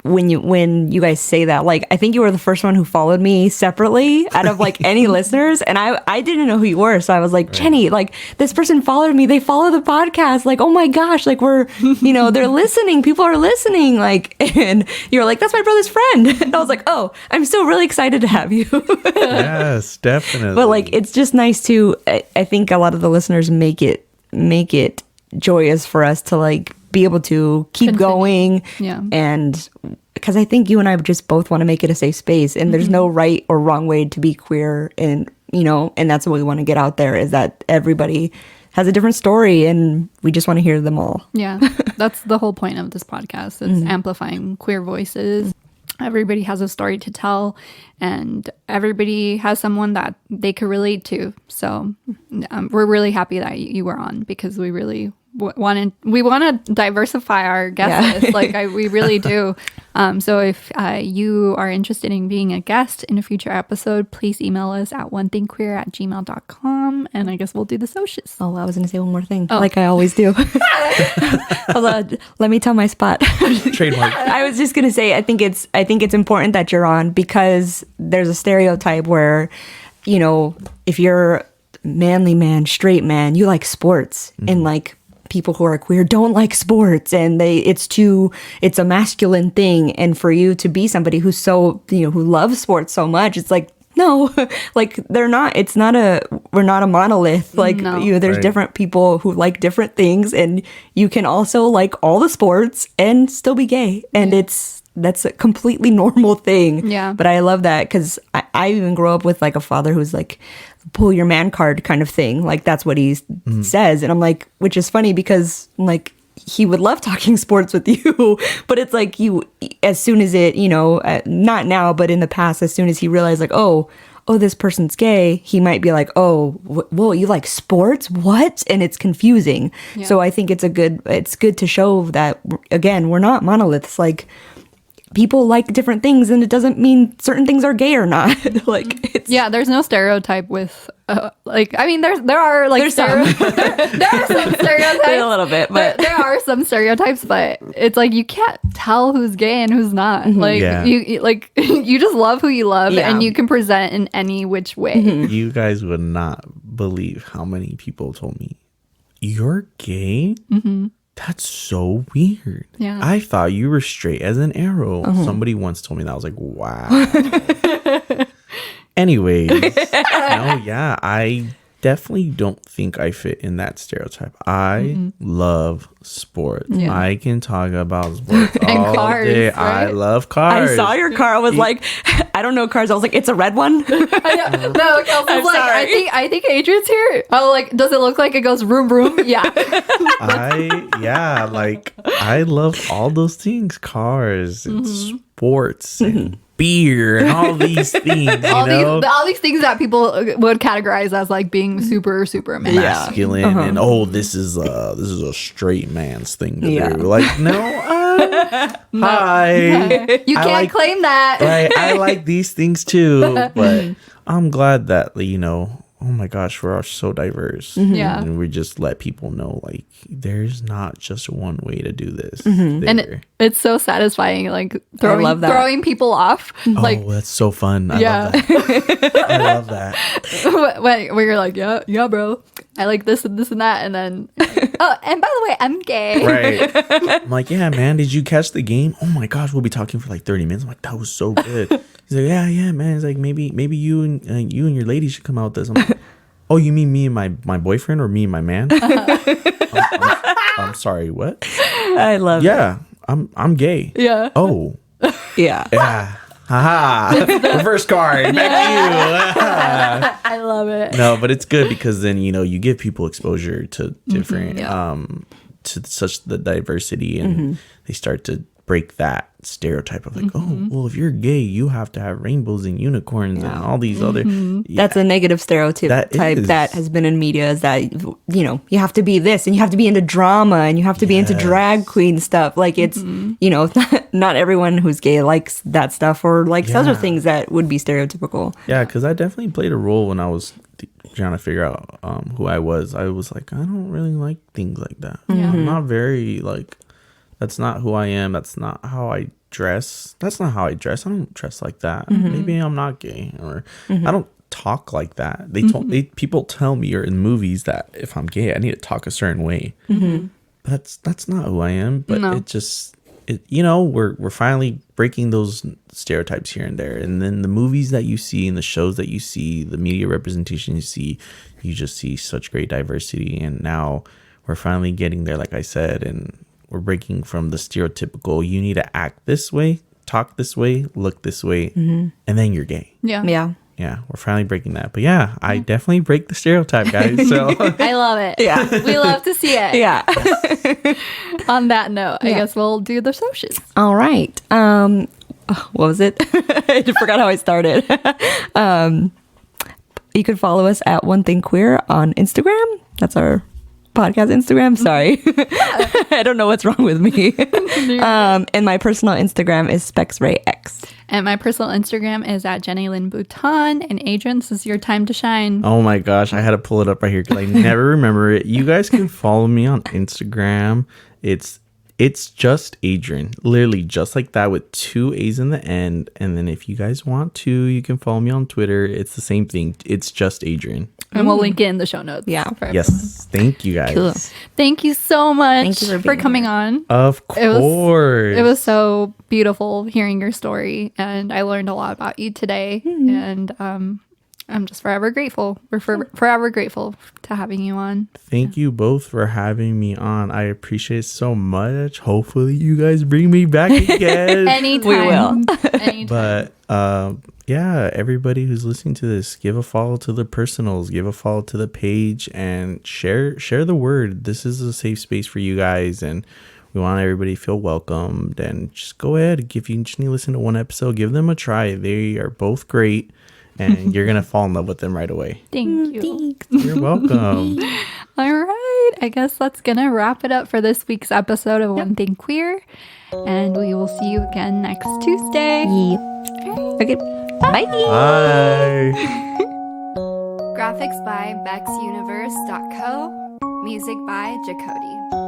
when you guys say that. Like, I think you were the first one who followed me separately out of like any listeners, and I didn't know who you were, so I was like, Jenny, like, this person followed me, they follow the podcast, like, oh my gosh, like, we're they're listening, people are listening, like, and you're like, that's my brother's friend. And I was like, oh, I'm still really excited to have you. Yes, definitely. But like, it's just nice to, I think a lot of the listeners make it joyous for us to like be able to keep going. Yeah. And because I think you and I just both want to make it a safe space, and there's no right or wrong way to be queer. And, and that's what we want to get out there, is that everybody has a different story, and we just want to hear them all. Yeah. That's the whole point of this podcast, is amplifying queer voices. Everybody has a story to tell, and everybody has someone that they could relate to. So we're really happy that you were on, because we really want to diversify our guest list. Like, we really do. So if you are interested in being a guest in a future episode, please email us at onethingqueer@gmail.com, and I guess we'll do the socials. Oh, I was going to say one more thing, like I always do. Hold on, let me tell my spot. Trademark. I was just going to say, I think it's important that you're on, because there's a stereotype where, if you're manly man, straight man, you like sports, and like, people who are queer don't like sports, and it's a masculine thing. And for you to be somebody who's so, who loves sports so much, it's like, no, like, we're not a monolith. Like, No. There's different people who like different things, and you can also like all the sports and still be gay. And that's a completely normal thing. Yeah. But I love that, because I even grew up with like a father who's like, pull your man card kind of thing. Like, that's what he says. And I'm like, which is funny, because like, he would love talking sports with you, but it's like, as soon as it, not now, but in the past, as soon as he realized like, oh, this person's gay, he might be like, oh, whoa, you like sports? What? And it's confusing. Yeah. So I think it's good to show that, again, we're not monoliths. Like, people like different things, and it doesn't mean certain things are gay or not. Like, there's no stereotype with like, I mean, there are like there are some stereotypes, a little bit, but there are some stereotypes, but it's like, you can't tell who's gay and who's not. Like, you just love who you love, and you can present in any which way. You guys would not believe how many people told me, you're gay? That's so weird. Yeah. I thought you were straight as an arrow. Somebody once told me that. I was like, wow. Anyways, I definitely don't think I fit in that stereotype. I love sports. Yeah. I can talk about sports all cars, day. right? I love cars. I saw your car. I was like, I don't know cars. I was like, it's a red one. No, Kelsey's like, sorry. I think Adrian's here. Oh, like, does it look like it goes vroom vroom? Yeah. I love all those things, cars and sports and beer and all these things, all these things that people would categorize as like being super masculine, and this is a straight man's thing to do. Like, no, Hi. You I can't like- claim that. Right. I like these things too, but I'm glad that, you know, oh my gosh, we're all so diverse. Yeah. And we just let people know, like, there's not just one way to do this. And it's so satisfying, like love that. throwing people off. Like, oh, that's so fun. I yeah. love that. I love that. where you're like, yeah, bro, I like this and this and that, and then, oh, and by the way, I'm gay. Right. I'm like, yeah, man, did you catch the game? Oh my gosh, we'll be talking for like 30 minutes. I'm like, that was so good. He's like, yeah, man. He's like, maybe you and your lady should come out with this. I'm like, oh, you mean me and my boyfriend or me and my man? I'm sorry, what? I love it. Yeah, I'm gay. Yeah. Oh, Yeah. yeah. Haha. Reverse card. Back to you. I love it. No, but it's good because then, you know, you give people exposure to different yeah. to such the diversity, and they start to break that stereotype of like, oh, well, if you're gay, you have to have rainbows and unicorns and all these other That's a negative stereotype that has been in media, is that, you know, you have to be this and you have to be into drama and you have to be into drag queen stuff. Like it's, you know, not everyone who's gay likes that stuff or likes other things that would be stereotypical. Yeah, because I definitely played a role when I was trying to figure out who I was. I was like, I don't really like things like that. I'm not very like, that's not who I am. That's not how I dress. That's not how I dress. I don't dress like that. Maybe I'm not gay, or I don't talk like that. People tell me, or in movies, that if I'm gay, I need to talk a certain way. That's not who I am. But you know, we're finally breaking those stereotypes here and there. And then the movies that you see and the shows that you see, the media representation you see, you just see such great diversity. And now we're finally getting there, like I said, and we're breaking from the stereotypical, you need to act this way, talk this way, look this way, and then you're gay. Yeah. Yeah. We're finally breaking that. But yeah, I definitely break the stereotype, guys. So I love it. Yeah. We love to see it. Yeah. On that note, I guess we'll do the socials. All right. What was it? I forgot how I started. You could follow us at One Thing Queer on Instagram. That's our podcast Instagram. Sorry. I don't know what's wrong with me. And my personal Instagram is SpexRayX. And my personal Instagram is at Jenny Lynn Bouton. And Adrian, this is your time to shine. oh my gosh, I had to pull it up right here because I never remember it. You guys can follow me on Instagram. It's just Adrian, literally just like that, with 2 A's in the end. And then if you guys want to, you can follow me on Twitter. It's the same thing. It's just Adrian. And we'll link it in the show notes. Yeah. for everyone. Yes, thank you guys. Cool. Thank you so much Thank you for for being coming on. Of course. It was so beautiful hearing your story, and I learned a lot about you today. And I'm just forever grateful. We're forever grateful to having you on. Thank you both for having me on. I appreciate it so much. Hopefully you guys bring me back again. Anytime. We will. Anytime. But yeah, everybody who's listening to this, give a follow to the personals, give a follow to the page, and share the word. This is a safe space for you guys, and we want everybody to feel welcomed. And just go ahead, if you just need to listen to one episode, give them a try. They are both great, and you're gonna fall in love with them right away. Thank you. You're welcome. All right. I guess that's going to wrap it up for this week's episode of One Thing Queer. And we will see you again next Tuesday. Okay. Bye. Bye. Graphics by BexUniverse.co. Music by Jacody.